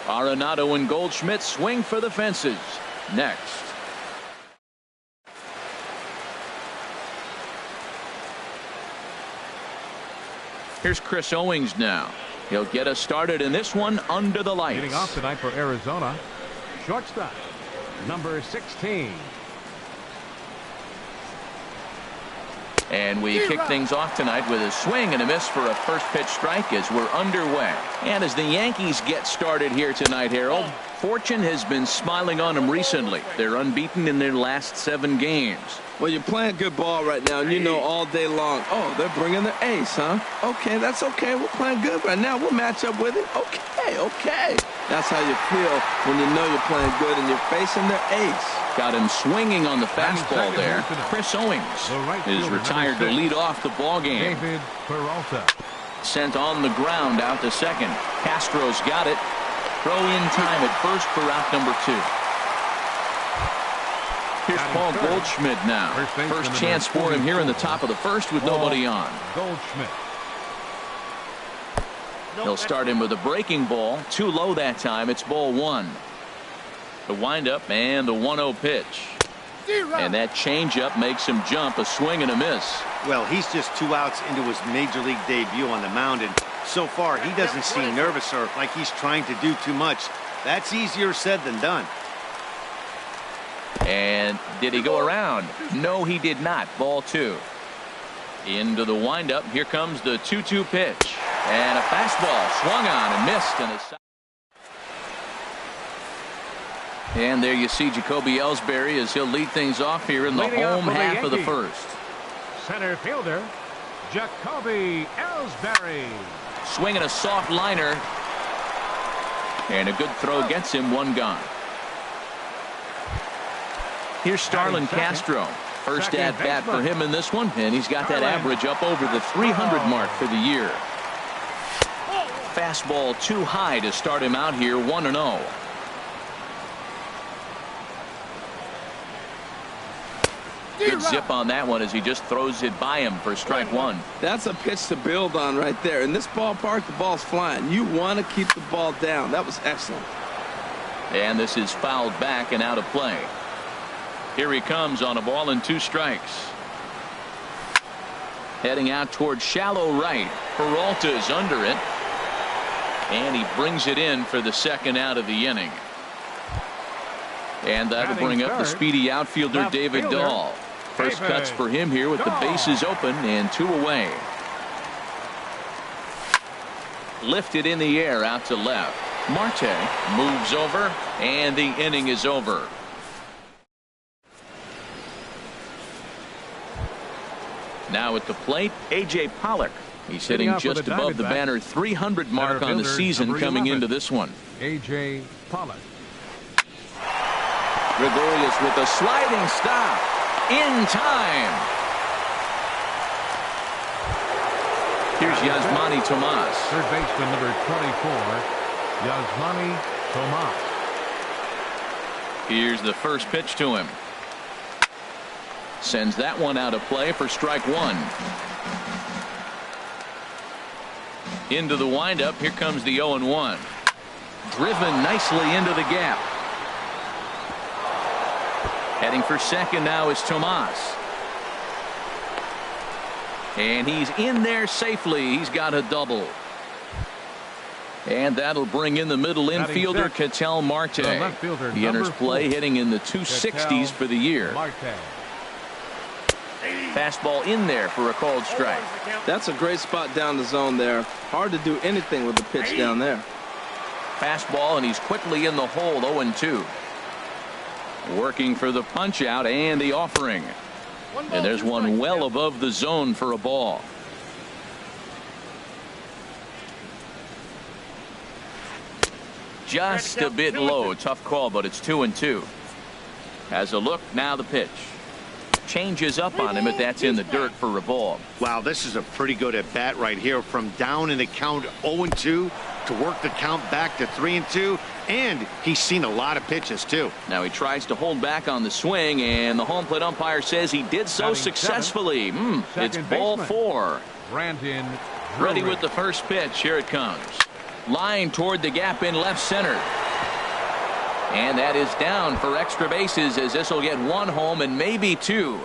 [SPEAKER 1] Arenado and Goldschmidt swing for the fences. Next. Here's Chris Owings now. He'll get us started in this one under the lights.
[SPEAKER 3] Leading off tonight for Arizona, shortstop, number 16.
[SPEAKER 1] And we kick things off tonight with a swing and a miss for a first pitch strike as we're underway. And as the Yankees get started here tonight, Harold, fortune has been smiling on them recently. They're unbeaten in their last 7 games.
[SPEAKER 2] Well, you're playing good ball right now, and you know all day long, oh, they're bringing their ace, huh? Okay, that's okay. We're playing good right now. We'll match up with it. Okay. That's how you feel when you know you're playing good and you're facing their ace.
[SPEAKER 1] Got him swinging on the fastball there. Chris Owings is retired to lead off the ball game.
[SPEAKER 3] David Peralta.
[SPEAKER 1] Sent on the ground out to second. Castro's got it. Throw in time at first for out number 2. Here's Paul Goldschmidt now. First chance for him here in the top of the first with nobody on.
[SPEAKER 3] Goldschmidt.
[SPEAKER 1] He'll start him with a breaking ball. Too low that time. It's ball 1. The windup and the 1-0 pitch. And that changeup makes him jump. A swing and a miss.
[SPEAKER 4] Well, he's just 2 outs into his major league debut on the mound, and so far he doesn't seem nervous or like he's trying to do too much. That's easier said than done.
[SPEAKER 1] And did he go around? No, he did not. Ball 2. Into the windup. Here comes the 2-2 pitch. And a fastball swung on and missed. And there you see Jacoby Ellsbury as he'll lead things off here in the home half of the first.
[SPEAKER 3] Center fielder, Jacoby Ellsbury.
[SPEAKER 1] Swinging a soft liner. And a good throw gets him 1 gone. Here's Starlin Castro. First at bat for him in this one, and he's got that average up over the 300 mark for the year. Fastball too high to start him out here, 1-0. Good zip on that one as he just throws it by him for strike 1.
[SPEAKER 2] That's a pitch to build on right there. In this ballpark, the ball's flying. You want to keep the ball down. That was excellent.
[SPEAKER 1] And this is fouled back and out of play. Here he comes on a ball and 2 strikes. Heading out towards shallow right. Peralta's under it. And he brings it in for the second out of the inning. And that'll bring up the speedy outfielder David Dahl. First cuts for him here with the bases open and 2 away. Lifted in the air out to left. Marte moves over and the inning is over. Now at the plate, A.J. Pollock. He's hitting just above the banner 300 mark on the season coming into this one.
[SPEAKER 3] A.J. Pollock.
[SPEAKER 1] Gregorius with a sliding stop in time. Here's Yasmani Tomas.
[SPEAKER 3] Third baseman number 24, Yasmani Tomas.
[SPEAKER 1] Here's the first pitch to him. Sends that one out of play for strike 1. Into the windup. Here comes the 0-1. Driven nicely into the gap. Heading for second now is Tomas. And he's in there safely. He's got a double. And that'll bring in the middle infielder, Ketel Marte. He enters play hitting in the 260s for the year. Fastball in there for a called strike.
[SPEAKER 2] That's a great spot down the zone there. Hard to do anything with the pitch down there.
[SPEAKER 1] Fastball, and he's quickly in the hole, 0-2. Working for the punch out and the offering. And there's one well above the zone for a ball. Just a bit low. Tough call, but it's 2-2. Has a look. Now the pitch. Changes up on him, but that's in the dirt for a ball.
[SPEAKER 4] Wow, this is a pretty good at bat right here. From down in the count 0-2, to work the count back to 3-2, and he's seen a lot of pitches, too.
[SPEAKER 1] Now he tries to hold back on the swing, and the home plate umpire says he did so successfully. It's ball 4.
[SPEAKER 3] Brandon
[SPEAKER 1] Ready with the first pitch. Here it comes. Line toward the gap in left center. And that is down for extra bases, as this will get 1 home and maybe 2.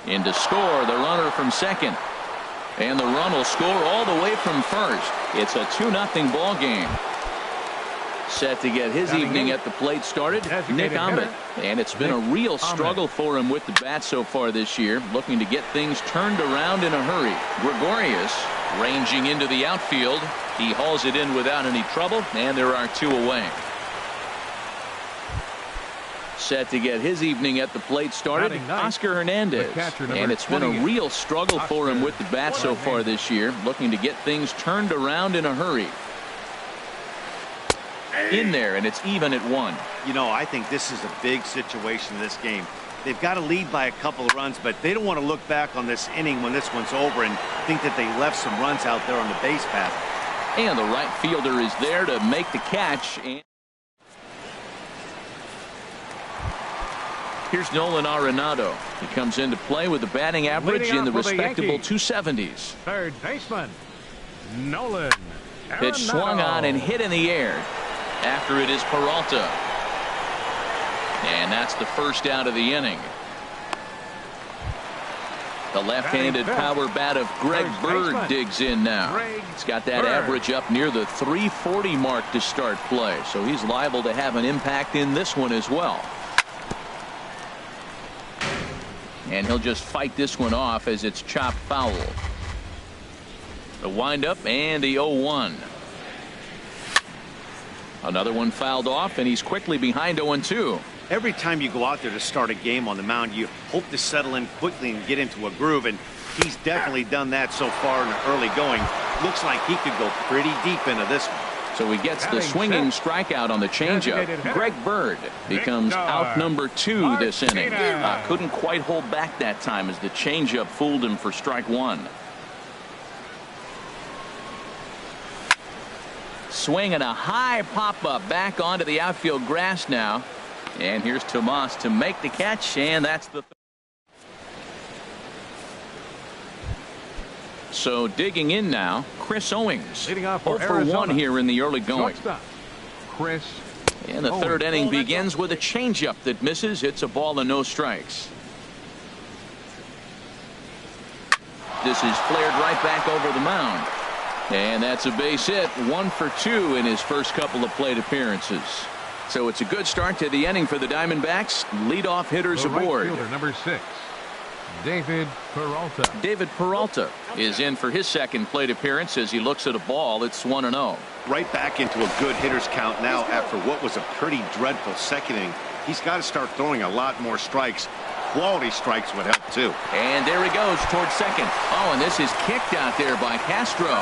[SPEAKER 1] In to score, the runner from second. And the run will score all the way from first. It's a 2-0 ball game. Set to get his evening at the plate started, Nick Ahmed. And it's been a real struggle for him with the bat so far this year, looking to get things turned around in a hurry. Gregorius ranging into the outfield. He hauls it in without any trouble, and there are 2 away. Set to get his evening at the plate started, Oscar Hernandez. And it's been a real struggle for him with the bat so far this year, looking to get things turned around in a hurry. In there, and it's even at 1.
[SPEAKER 4] You know, I think this is a big situation in this game. They've got to lead by a couple of runs, but they don't want to look back on this inning when this one's over and think that they left some runs out there on the base path.
[SPEAKER 1] And the right fielder is there to make the catch. And here's Nolan Arenado. He comes into play with a batting average in the respectable 270s.
[SPEAKER 3] Third baseman, Nolan Arenado.
[SPEAKER 1] Pitch swung on and hit in the air. After it is Peralta. And that's the first out of the inning. The left-handed power bat of Greg Bird digs in now. He's got that average up near the 340 mark to start play, so he's liable to have an impact in this one as well. And he'll just fight this one off as it's chopped foul. The windup and the 0-1. Another one fouled off, and he's quickly behind 0-2.
[SPEAKER 4] Every time you go out there to start a game on the mound, you hope to settle in quickly and get into a groove, and he's definitely done that so far in the early going. Looks like he could go pretty deep into this one.
[SPEAKER 1] So he gets the swinging strikeout on the changeup. Greg Bird becomes out number 2 this inning. Couldn't quite hold back that time as the changeup fooled him for strike 1. Swing and a high pop-up back onto the outfield grass now. And here's Tomas to make the catch, and that's the... So digging in now, Chris Owings.
[SPEAKER 3] Leading off
[SPEAKER 1] 0 for 1 here in the early going.
[SPEAKER 3] Chris.
[SPEAKER 1] And the third inning begins with a changeup that misses. It's a ball and no strikes. This is flared right back over the mound. And that's a base hit. 1 for 2 in his first couple of plate appearances. So it's a good start to the inning for the Diamondbacks. Leadoff hitters aboard.
[SPEAKER 3] Right fielder, number 6, David Peralta.
[SPEAKER 1] David Peralta is in for his second plate appearance as he looks at a ball. It's 1-0.
[SPEAKER 4] Right back into a good hitter's count now after what was a pretty dreadful second inning. He's got to start throwing a lot more strikes. Quality strikes would help too.
[SPEAKER 1] And there he goes towards second. Oh, and this is kicked out there by Castro.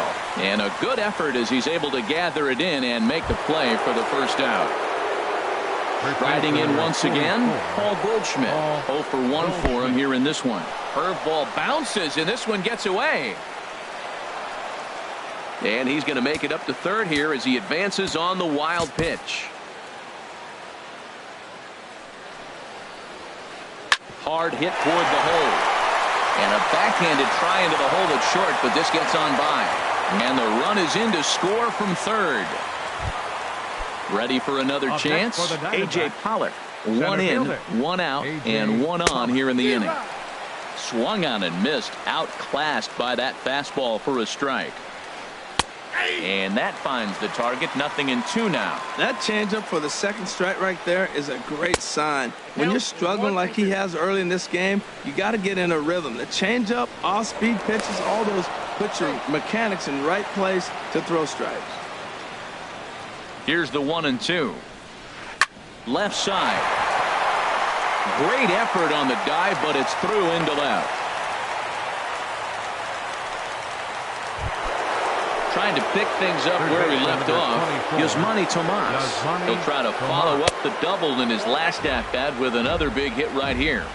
[SPEAKER 1] And a good effort as he's able to gather it in and make the play for the first out. Riding in once again, Paul Goldschmidt. 0 for 1 for him here in this one. Curveball bounces, and this one gets away. And he's going to make it up to third here as he advances on the wild pitch. Hard hit toward the hole. And a backhanded try into the hole that's short, but this gets on by. And the run is in to score from third. Ready for another chance? A.J. Pollock. 1 in, 1 out, and 1 on here in the inning. Swung on and missed. Outclassed by that fastball for a strike. And that finds the target. 0-2 now.
[SPEAKER 2] That changeup for the second strike right there is a great sign. When you're struggling like he has early in this game, you got to get in a rhythm. The changeup, off-speed pitches, all those put your mechanics in the right place to throw strikes.
[SPEAKER 1] Here's the 1-2. Left side. Great effort on the dive, but it's through into left. Trying to pick things up where he left off. Yasmani Tomas. He'll try to follow up the double in his last at-bat with another big hit right here.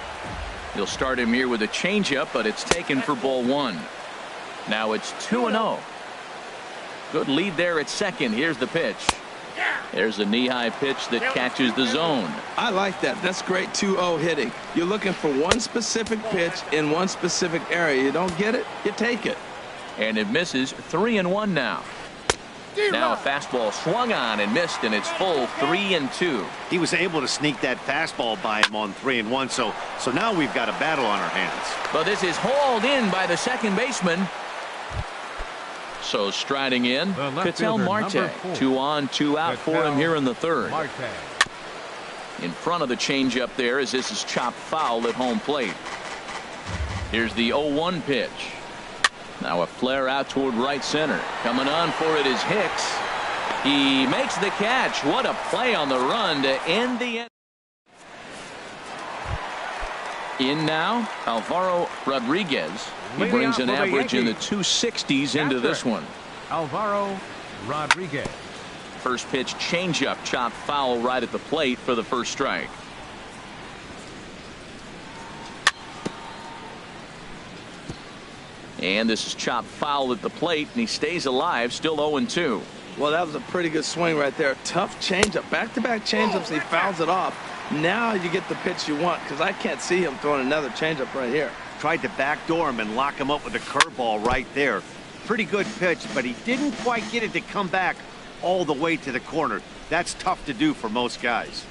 [SPEAKER 1] He'll start him here with a changeup, but it's taken for ball 1. Now it's 2-0. Good lead there at second. Here's the pitch. There's a knee-high pitch that catches the zone.
[SPEAKER 2] I like that. That's great 2-0 hitting. You're looking for one specific pitch in one specific area. You don't get it, you take it.
[SPEAKER 1] And it misses. 3-1 now. Now a fastball swung on and missed, and it's full 3-2.
[SPEAKER 4] He was able to sneak that fastball by him on 3-1, so now we've got a battle on our hands.
[SPEAKER 1] But this is hauled in by the second baseman. So striding in, Ketel Marte. 2 on, 2 out for him here in the third. In front of the changeup there as this is chopped foul at home plate. Here's the 0-1 pitch. Now a flare out toward right center. Coming on for it is Hicks. He makes the catch. What a play on the run to end the end. In now, Alvaro Rodriguez. He brings an average in the 260s into this one.
[SPEAKER 3] Alvaro Rodriguez.
[SPEAKER 1] First pitch changeup chopped foul right at the plate for the first strike. And this is chopped foul at the plate, and he stays alive, still 0-2.
[SPEAKER 2] Well, that was a pretty good swing right there. Tough changeup. Back-to-back changeups, he fouls it off. Now you get the pitch you want, because I can't see him throwing another changeup right here.
[SPEAKER 4] Tried to backdoor him and lock him up with a curveball right there. Pretty good pitch, but he didn't quite get it to come back all the way to the corner. That's tough to do for most guys.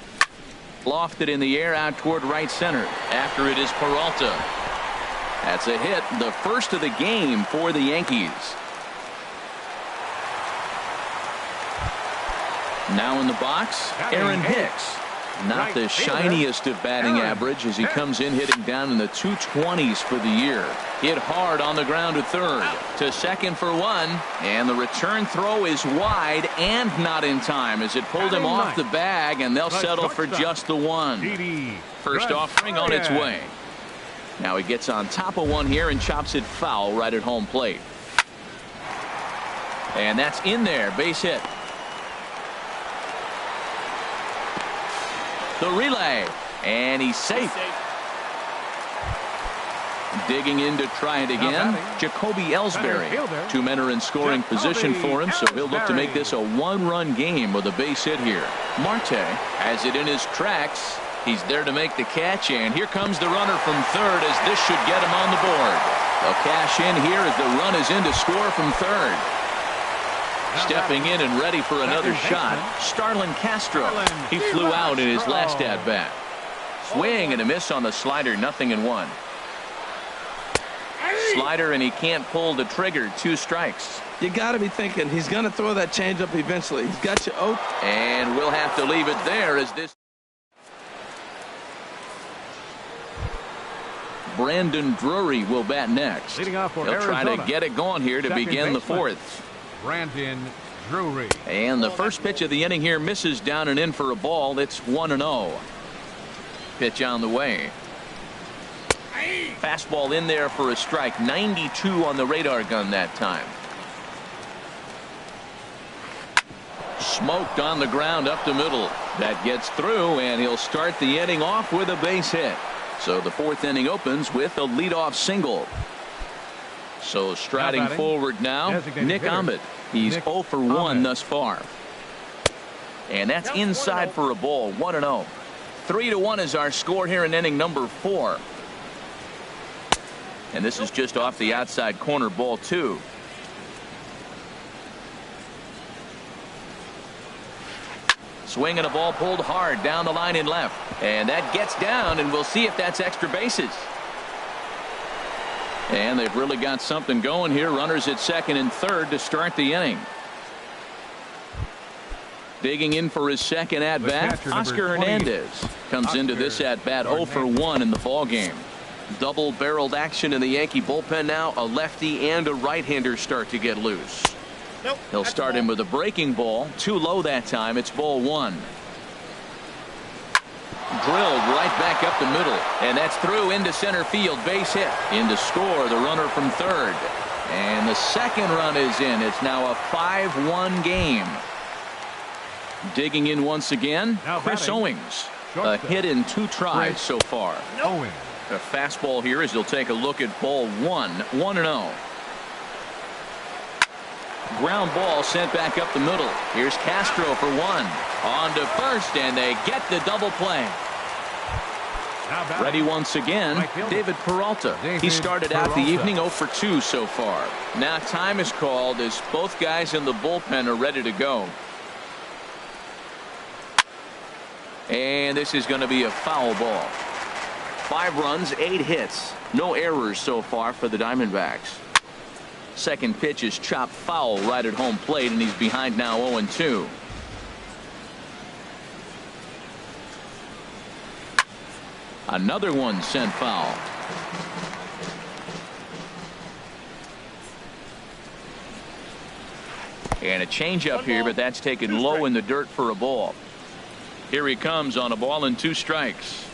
[SPEAKER 1] Lofted in the air out toward right center. After it is Peralta. That's a hit, the first of the game for the Yankees. Now in the box, Aaron Hicks. Not the shiniest of batting average as he comes in hitting down in the 220s for the year. Hit hard on the ground to third. To second for one. And the return throw is wide and not in time as it pulled him off the bag, and they'll settle for just the one. First offering on its way. Now he gets on top of one here and chops it foul right at home plate. And that's in there. Base hit. The relay, and he's safe. Digging in to try it again, Jacoby Ellsbury. Two men are in scoring position for him, so he'll look to make this a one-run game with a base hit here. Marte has it in his tracks. He's there to make the catch, and here comes the runner from third as this should get him on the board. They'll cash in here as the run is in to score from third. Stepping in and ready for another shot, Starlin Castro. He flew out in his last at-bat. Swing and a miss on the slider, 0-1. Slider, and he can't pull the trigger, 2 strikes.
[SPEAKER 2] You got to be thinking he's going to throw that changeup eventually. He's got you out.
[SPEAKER 1] And we'll have to leave it there as this. Brandon Drury will bat next. He'll try to get it going here to begin the fourth.
[SPEAKER 3] Brandon Drury.
[SPEAKER 1] And the first pitch of the inning here misses down and in for a ball. It's 1-0. Pitch on the way. Fastball in there for a strike. 92 on the radar gun that time. Smoked on the ground up the middle. That gets through, and he'll start the inning off with a base hit. So the fourth inning opens with a leadoff single. So striding forward now, Nick Ahmed. He's 0 for 1 thus far. And that's inside for a ball, 1-0. 3-1 is our score here in inning number 4. And this is just off the outside corner, ball 2. Swing and a ball pulled hard down the line in left. And that gets down, and we'll see if that's extra bases. And they've really got something going here. Runners at second and third to start the inning. Digging in for his second at-bat, Oscar Hernandez comes into this at-bat 0 for 1 in the ballgame. Double-barreled action in the Yankee bullpen now. A lefty and a right-hander start to get loose. He'll start him with a breaking ball. Too low that time. It's ball 1. Drilled right back up the middle, and that's through into center field. Base hit. In to score the runner from third, and the second run is in. It's now a 5-1 game. Digging in once again, Chris Owings. A hit in 2 tries so far. A fastball here as he'll take a look at ball 1. 1-0. ground ball sent back up the middle. Here's Castro for one. On to first, and they get the double play. Ready once again, David Peralta. He started out the evening 0 for 2 so far. Now time is called as both guys in the bullpen are ready to go. And this is going to be a foul ball. 5 runs, 8 hits. No errors so far for the Diamondbacks. Second pitch is chopped foul right at home plate, and he's behind now 0-2. Another one sent foul. And a changeup here, but that's taken low in the dirt for a ball. Here he comes on a ball and 2 strikes.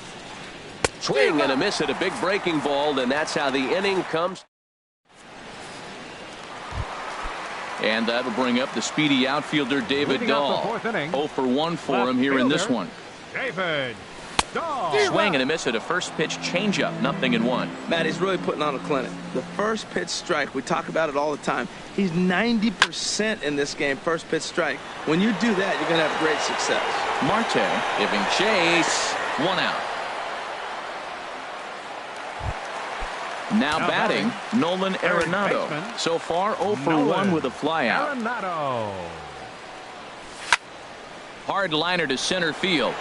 [SPEAKER 5] Swing and a miss at a big breaking ball, and that's how the inning comes.
[SPEAKER 1] And that'll bring up the speedy outfielder David Dahl. 0 for 1 for him here in this one.
[SPEAKER 3] David Dahl.
[SPEAKER 1] Swing and a miss at a first pitch changeup. 0-1.
[SPEAKER 2] Matt, he's really putting on a clinic. The first pitch strike, we talk about it all the time. He's 90% in this game, first pitch strike. When you do that, you're going to have great success.
[SPEAKER 1] Marte giving chase. 1 out. Now batting, Nolan Arenado. So far 0 for 1 with a flyout. Hard liner to center field.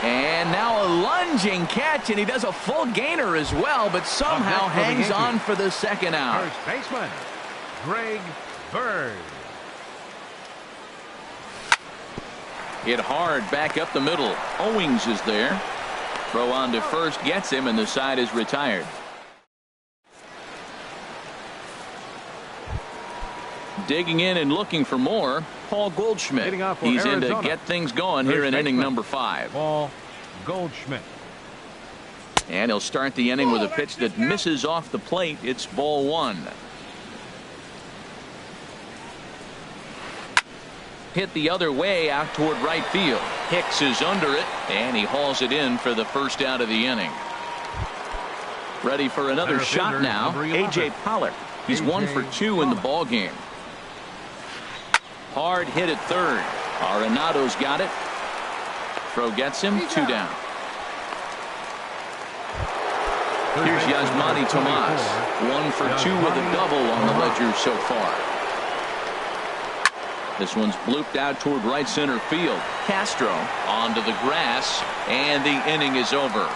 [SPEAKER 1] And now a lunging catch, and he does a full gainer as well, but somehow hangs on for the second out.
[SPEAKER 3] First baseman, Greg Bird.
[SPEAKER 1] Hit hard back up the middle. Owings is there. Throw on to first gets him, and the side is retired. Digging in and looking for more, Paul Goldschmidt. He's in to get things going here in inning number 5.
[SPEAKER 3] Paul Goldschmidt.
[SPEAKER 1] And he'll start the inning with a pitch that misses off the plate. It's ball 1. Hit the other way out toward right field. Hicks is under it, and he hauls it in for the first out of the inning. Ready for another shot now, A.J. Pollock. He's 1 for 2 in the ball game. Hard hit at third. Arenado's got it. Throw gets him. 2 down. Here's Yasmani Tomas. 1 for 2 with a double on the ledger so far. This one's blooped out toward right center field. Castro onto the grass, and the inning is over.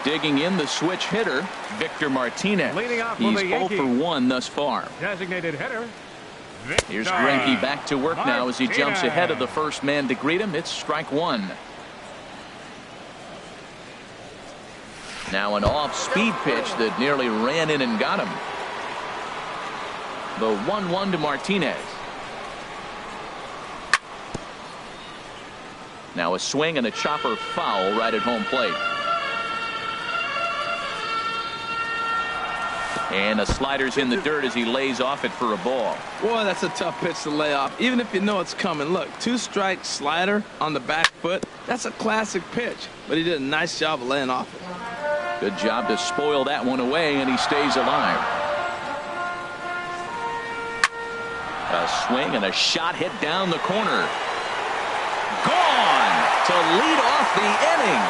[SPEAKER 1] Digging in the switch hitter, Victor Martinez. He's 0 for 1 thus far.
[SPEAKER 3] Designated hitter.
[SPEAKER 1] Here's Greinke back to work now as he jumps ahead of the first man to greet him. It's strike 1. Now an off-speed pitch that nearly ran in and got him. The 1-1 to Martinez. Now a swing and a chopper foul right at home plate. And the slider's in the dirt as he lays off it for a ball.
[SPEAKER 2] Boy, that's a tough pitch to lay off, even if you know it's coming. Look, 2-strike slider on the back foot. That's a classic pitch, but he did a nice job of laying off it.
[SPEAKER 1] Good job to spoil that one away, and he stays alive. A swing and a shot hit down the corner. Gone to lead off the inning.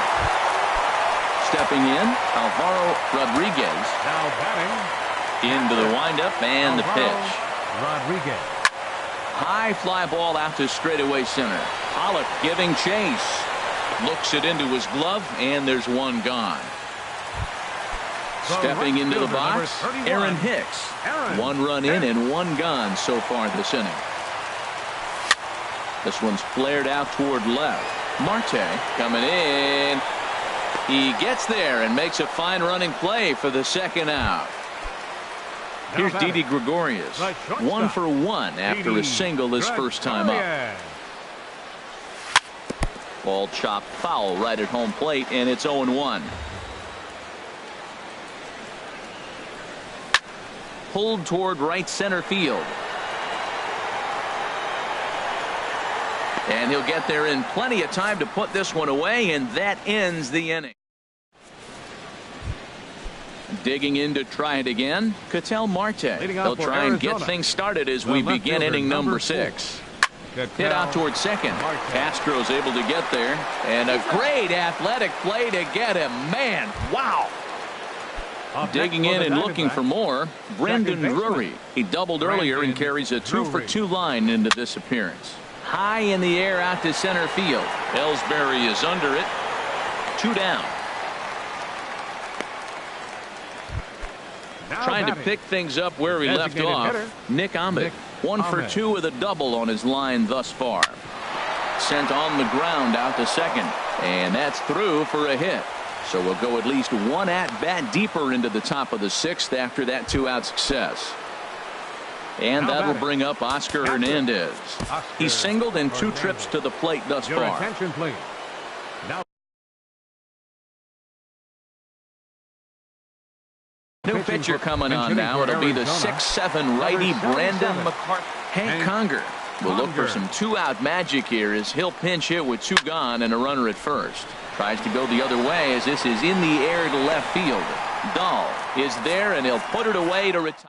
[SPEAKER 1] Stepping in, Alvaro Rodriguez.
[SPEAKER 3] Now batting.
[SPEAKER 1] Into the windup and the pitch.
[SPEAKER 3] Rodriguez.
[SPEAKER 1] High fly ball out to straightaway center. Pollock giving chase. Looks it into his glove, and there's one gone. Stepping into the box, Aaron Hicks. 1 run in and 1 gone so far this inning. This one's flared out toward left. Marte coming in. He gets there and makes a fine running play for the second out. Here's Didi Gregorius. 1 for 1 after a single his first time up. Ball chopped foul right at home plate, and it's 0-1. Pulled toward right center field. And he'll get there in plenty of time to put this one away, and that ends the inning. Digging in to try it again, Ketel Marte. They'll try and get things started as we begin inning number 6. Hit out towards second. Castro's able to get there. And a great athletic play to get him. Man, wow. Digging in and looking for more, Brendan Drury. He doubled earlier and carries a 2-for-2 line into this appearance. High in the air out to center field. Ellsbury is under it. 2 down. Trying to pick things up where he left off. Nick Ahmed. 1 for 2 with a double on his line thus far. Sent on the ground out to second. And that's through for a hit. So we'll go at least one at-bat deeper into the top of the 6th after that 2-out success. And that'll bring up Oscar Hernandez. He's singled in 2 trips to the plate thus far.
[SPEAKER 3] Attention, please.
[SPEAKER 1] New pitcher coming on now. It'll be the 6'7" righty Brandon McCarthy. Hank Conger will look for some 2-out magic here as he'll pinch hit with 2 gone and a runner at first. Tries to go the other way as this is in the air to left field. Dahl is there and he'll put it away to retire.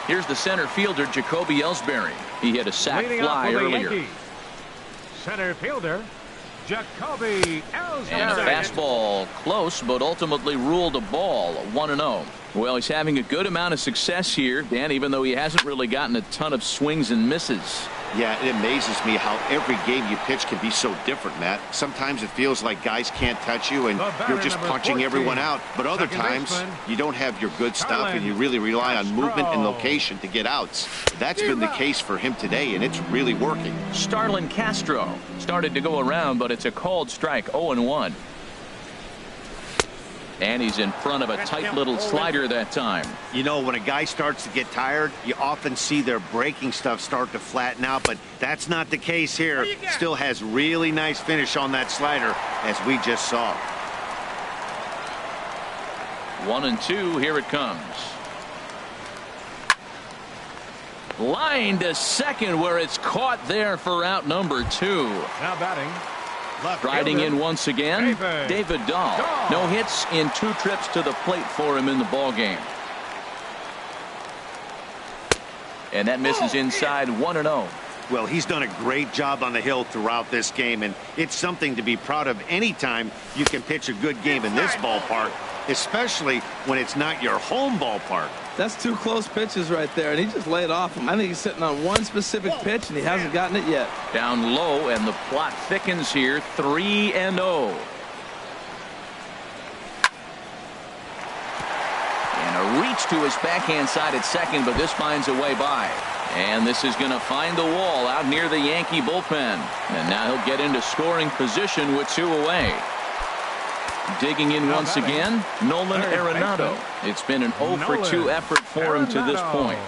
[SPEAKER 1] Here's the center fielder, Jacoby Ellsbury. He hit a sac fly earlier.
[SPEAKER 3] Yankees. Center fielder, Jacoby Ellsbury.
[SPEAKER 1] And a fastball close, but ultimately ruled a ball. 1-0. Well, he's having a good amount of success here, Dan, even though he hasn't really gotten a ton of swings and misses.
[SPEAKER 4] Yeah, it amazes me how every game you pitch can be so different, Matt. Sometimes it feels like guys can't touch you and you're just punching
[SPEAKER 3] 14,
[SPEAKER 4] everyone out. But other times you don't have your good stuff and you really rely on movement and location to get outs. That's been the case for him today, and it's really working.
[SPEAKER 1] Starlin Castro started to go around, but it's a called strike. 0-1. And he's in front of a tight little slider that time.
[SPEAKER 4] You know, when a guy starts to get tired, you often see their breaking stuff start to flatten out, but that's not the case here. Still has really nice finish on that slider, as we just saw.
[SPEAKER 1] 1-2. Here it comes. Line to second where it's caught there for out number 2.
[SPEAKER 3] Now batting.
[SPEAKER 1] Riding in once again, David Dahl. No hits in 2 trips to the plate for him in the ball game. And that misses inside. 1-0.
[SPEAKER 4] Well, he's done a great job on the hill throughout this game, and it's something to be proud of anytime you can pitch a good game in this ballpark, especially when it's not your home ballpark.
[SPEAKER 2] That's 2 close pitches right there, and he just laid off him. I think he's sitting on one specific pitch, and he hasn't gotten it yet.
[SPEAKER 1] Down low, and the plot thickens here. 3-0. And a reach to his backhand side at second, but this finds a way by. And this is going to find the wall out near the Yankee bullpen. And now he'll get into scoring position with 2 away. Digging in once again, Nolan Arenado. It's been an 0-for-2 effort for him to this point.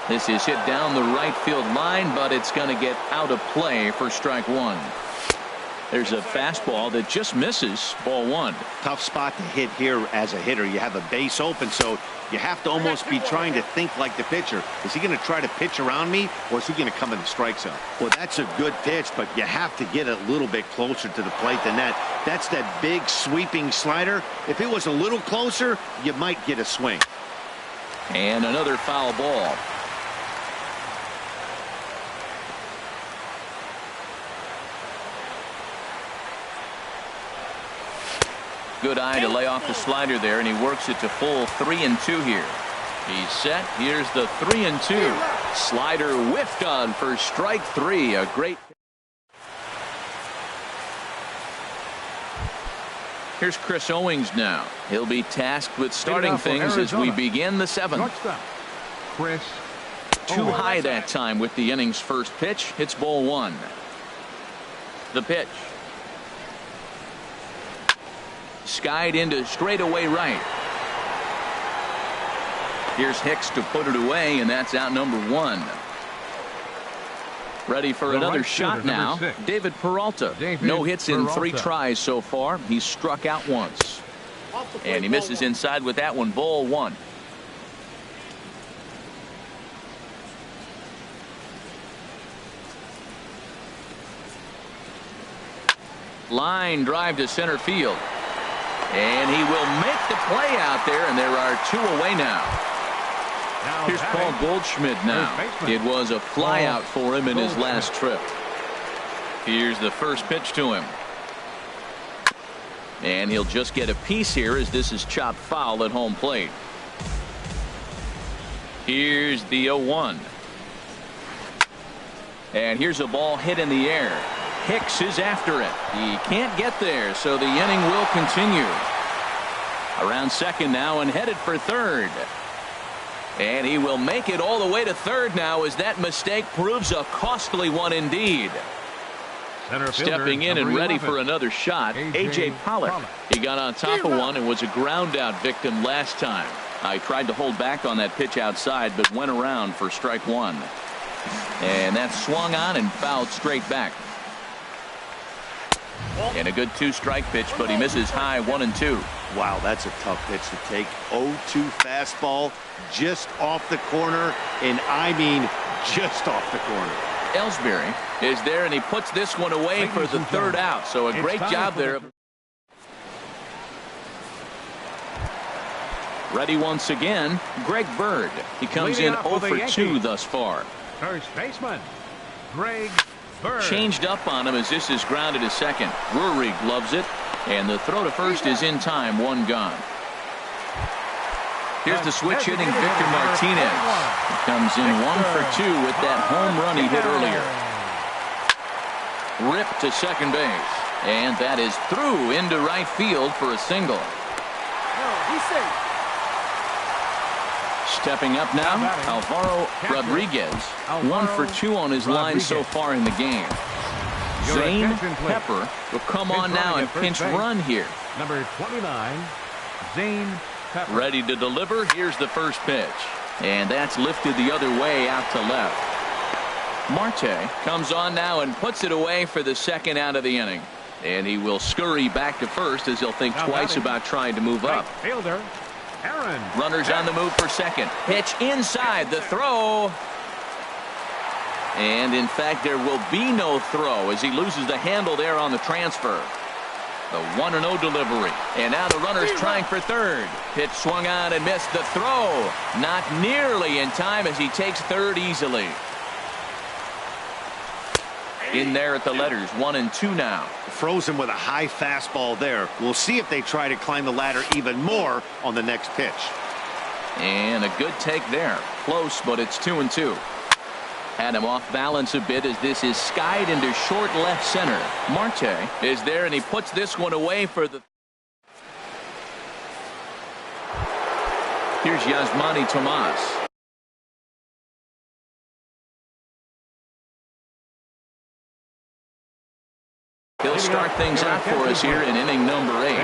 [SPEAKER 1] This is hit down the right field line, but it's going to get out of play for strike 1. There's a fastball that just misses. Ball 1.
[SPEAKER 4] Tough spot to hit here as a hitter. You have a base open, so you have to almost be trying to think like the pitcher. Is he going to try to pitch around me, or is he going to come in the strike zone? Well, that's a good pitch, but you have to get a little bit closer to the plate than that. That's that big sweeping slider. If it was a little closer, you might get a swing.
[SPEAKER 1] And another foul ball. Good eye to lay off the slider there, and he works it to full 3-2 here. He's set. Here's the 3-2. Slider whiffed on for strike 3. A great. Here's Chris Owings now. He'll be tasked with starting things as we begin the 7th.
[SPEAKER 3] Chris.
[SPEAKER 1] Too high that time with the inning's first pitch. It's ball 1. The pitch. Skied into straightaway right. Here's Hicks to put it away, and that's out number 1. Ready for another shot now. David Peralta. No hits in 3 tries so far. He's struck out once. And he misses inside with that one. Ball 1. Line drive to center field. And he will make the play out there, and there are 2 away now. Here's Paul Goldschmidt now. It was a flyout for him in his last trip. Here's the first pitch to him. And he'll just get a piece here as this is chopped foul at home plate. Here's the 0-1. And here's a ball hit in the air. Hicks is after it. He can't get there, so the inning will continue. Around second now and headed for third. And he will make it all the way to third now as that mistake proves a costly one indeed. Stepping in and ready for another shot, A.J. Pollock. He got on top of one and was a ground out victim last time. I tried to hold back on that pitch outside, but went around for strike 1. And that swung on and fouled straight back. And a good 2-strike pitch, but he misses high 1 and 2.
[SPEAKER 4] Wow, that's a tough pitch to take. 0-2 fastball just off the corner, and I mean just off the corner.
[SPEAKER 1] Ellsbury is there, and he puts this one away for the third out. So a great job there. Ready once again, Greg Bird. He comes in 0 for 2 thus far.
[SPEAKER 3] First baseman, Greg Bird.
[SPEAKER 1] Changed up on him as this is grounded to second. Drury gloves it, and the throw to first is in time. 1 gone. Here's the switch hitting Victor Martinez. He comes in 1 for 2 with that home run he hit earlier. Ripped to second base, and that is through into right field for a single. Stepping up now, Alvaro Rodriguez. 1 for 2 on his line so far in the game. Zane Pepper will come on now and pinch run here.
[SPEAKER 3] Number 29, Zane Pepper.
[SPEAKER 1] Ready to deliver. Here's the first pitch. And that's lifted the other way out to left. Marte comes on now and puts it away for the second out of the inning. And he will scurry back to first as he'll think twice about trying to move up.
[SPEAKER 3] Fielder, Aaron.
[SPEAKER 1] Runners on the move for second. Pitch inside the throw. And in fact, there will be no throw as he loses the handle there on the transfer. The 1-0 delivery. And now the runner's trying for third. Pitch swung on and missed the throw. Not nearly in time as he takes third easily. In there at the letters, 1 and 2 now.
[SPEAKER 4] Frozen with a high fastball there. We'll see if they try to climb the ladder even more on the next pitch.
[SPEAKER 1] And a good take there. Close, but it's 2 and 2. Had him off balance a bit as this is skied into short left center. Marte is there, and he puts this one away for the... Here's Yasmani Tomas. He'll start things out for us here in inning number 8.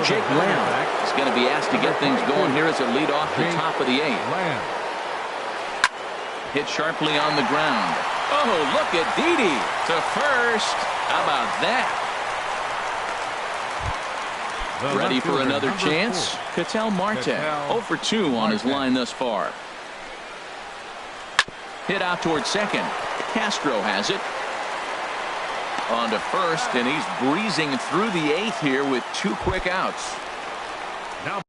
[SPEAKER 1] Jake Lamb is going to be asked to get things going here as a lead off the top of the 8th. Hit sharply on the ground. Oh, look at Didi to first. How about that? Ready for another chance? Ketel Marte, 0 for 2 on his line thus far. Hit out towards second. Castro has it. On to first, and he's breezing through the 8th here with 2 quick outs.
[SPEAKER 3] Now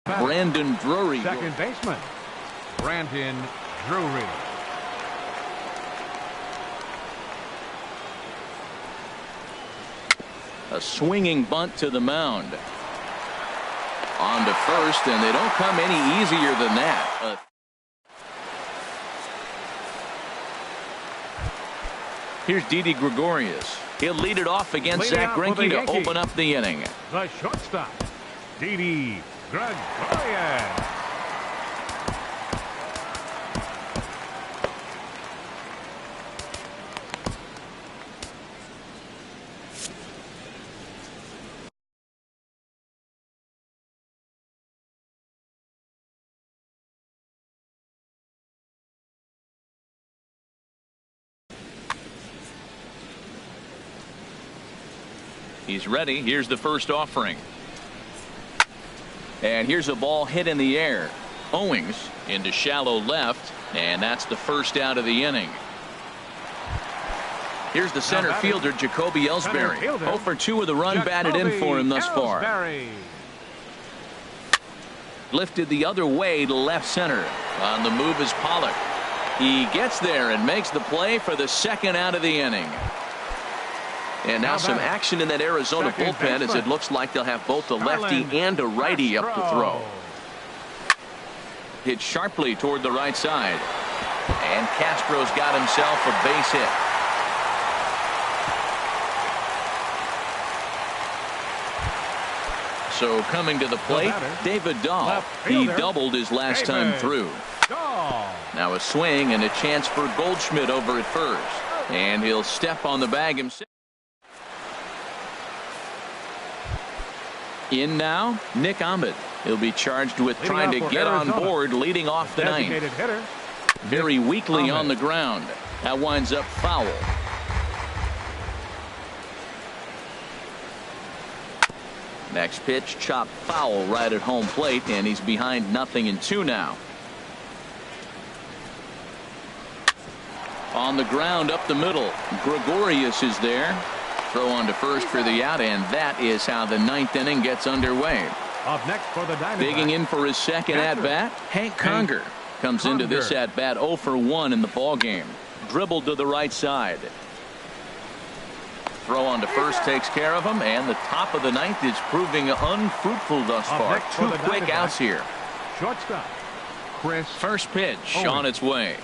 [SPEAKER 1] Brandon Drury.
[SPEAKER 3] Second baseman, Brandon Drury.
[SPEAKER 1] A swinging bunt to the mound. On to first, and they don't come any easier than that. Here's Didi Gregorius. He'll lead it off against Zach Greinke to open up the inning.
[SPEAKER 3] The shortstop, Didi Gregorius.
[SPEAKER 1] He's ready. Here's the first offering. And here's a ball hit in the air. Owings into shallow left, and that's the first out of the inning. Here's the center fielder, Jacoby Ellsbury. 0 for 2 with a run batted in for him thus far. Lifted the other way to left center. On the move is Pollock. He gets there and makes the play for the second out of the inning. And now some action in that Arizona bullpen as it looks like they'll have both a lefty and a righty up to throw. Hit sharply toward the right side. And Castro's got himself a base hit. So coming to the plate, David Dahl. He doubled his last time through. Now a swing and a chance for Goldschmidt over at first. And he'll step on the bag himself. In now, Nick Ahmed. He'll be charged with trying to get on board leading off the ninth. Very weakly on the ground. That winds up foul. Next pitch, chopped foul right at home plate, and he's behind 0-2 now. On the ground up the middle, Gregorius is there. Throw on to first for the out, and that is how the ninth inning gets underway.
[SPEAKER 3] Up next for the Diamondbacks.
[SPEAKER 1] Digging in for his second at-bat, Hank Conger comes into this at-bat 0 for 1 in the ballgame. Dribbled to the right side. Throw on to first takes care of him, and the top of the ninth is proving unfruitful thus far. 2 quick outs here.
[SPEAKER 3] Shortstop, Chris.
[SPEAKER 1] First pitch on its way.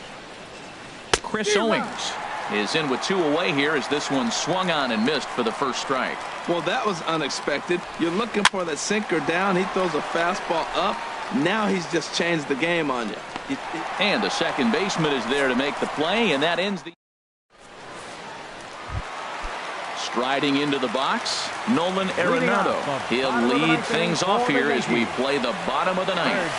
[SPEAKER 1] Chris Owings is in with 2 away here as this one swung on and missed for the first strike.
[SPEAKER 2] Well, that was unexpected. You're looking for that sinker down. He throws a fastball up. Now he's just changed the game on you.
[SPEAKER 1] And the second baseman is there to make the play, and that ends the... Striding into the box, Nolan Arenado. He'll lead things off here as we play the bottom of the ninth.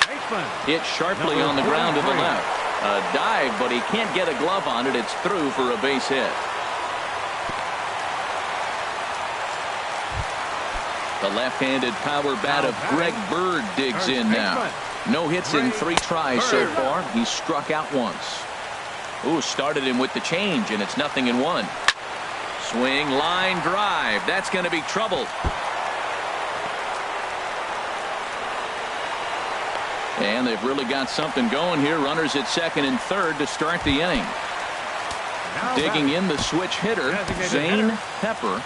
[SPEAKER 1] Hit sharply on the ground to the left. A dive, but he can't get a glove on it. It's through for a base hit. The left-handed power bat of Greg Bird digs in now. No hits in 3 tries so far. He's struck out once. Ooh, started him with the change, and it's 0-1. Swing, line drive. That's going to be trouble. And they've really got something going here. Runners at second and third to start the inning. Digging in the switch hitter, Zane Pepper.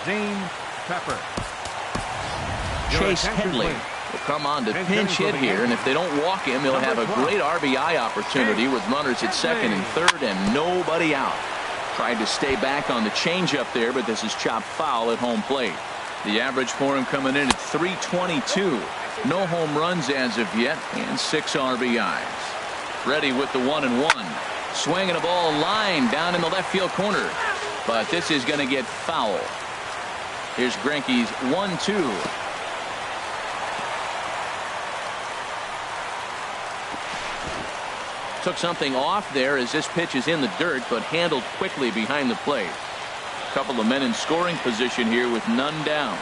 [SPEAKER 1] Chase Headley will come on to pinch hit here, and if they don't walk him, he'll have a great RBI opportunity with runners at second and third and nobody out. Tried to stay back on the changeup there, but this is chopped foul at home plate. The average for him coming in at .322. No home runs as of yet, and 6 RBIs. Ready with the 1-1. Swinging a ball line down in the left field corner. But this is going to get foul. Here's Greinke's 1-2. Took something off there as this pitch is in the dirt, but handled quickly behind the plate. A couple of men in scoring position here with none down.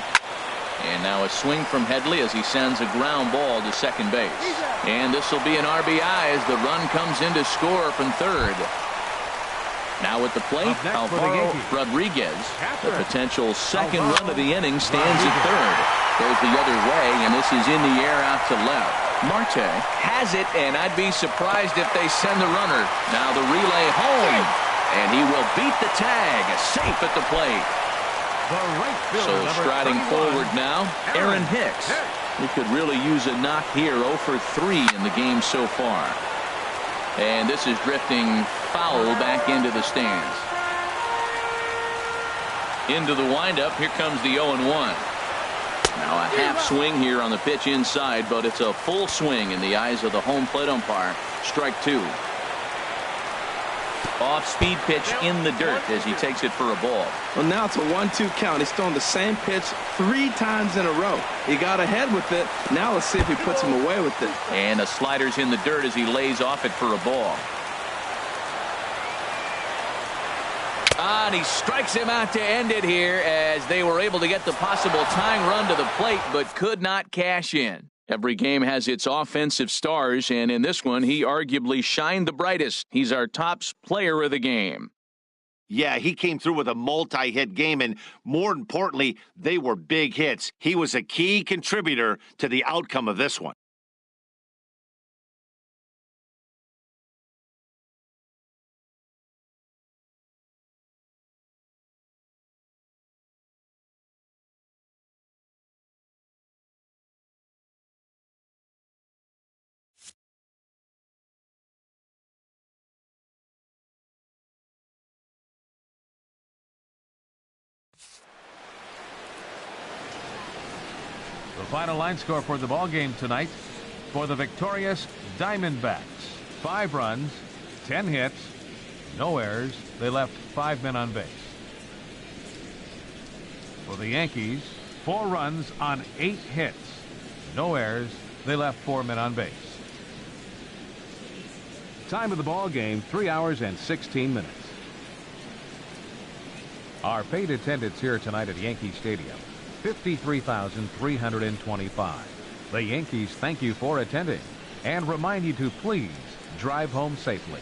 [SPEAKER 1] And now a swing from Headley as he sends a ground ball to second base. And this will be an RBI as the run comes in to score from third. Now at the plate, Alvaro Rodriguez. The potential second run of the inning stands at third. Goes the other way, and this is in the air out to left. Marte has it, and I'd be surprised if they send the runner. Now the relay home, and he will beat the tag, safe at the plate. So striding forward now, Aaron Hicks. He could really use a knock here. 0 for 3 in the game so far. And this is drifting foul back into the stands. Into the windup, here comes the 0-1. Now a half swing here on the pitch inside, but it's a full swing in the eyes of the home plate umpire. Strike 2. Off-speed pitch in the dirt as he takes it for a ball.
[SPEAKER 2] Well, now it's a 1-2 count. He's thrown the same pitch 3 times in a row. He got ahead with it. Now let's see if he puts him away with it.
[SPEAKER 1] And a slider's in the dirt as he lays off it for a ball. And he strikes him out to end it here as they were able to get the possible tying run to the plate, but could not cash in. Every game has its offensive stars, and in this one, he arguably shined the brightest. He's our top player of the game.
[SPEAKER 4] Yeah, he came through with a multi-hit game, and more importantly, they were big hits. He was a key contributor to the outcome of this one.
[SPEAKER 3] The final line score for the ball game tonight for the victorious Diamondbacks. 5 runs, 10 hits, no errors. They left 5 men on base. For the Yankees, 4 runs on 8 hits, no errors. They left 4 men on base. Time of the ball game, 3 hours and 16 minutes. Our paid attendance here tonight at Yankee Stadium, 53,325. The Yankees thank you for attending and remind you to please drive home safely.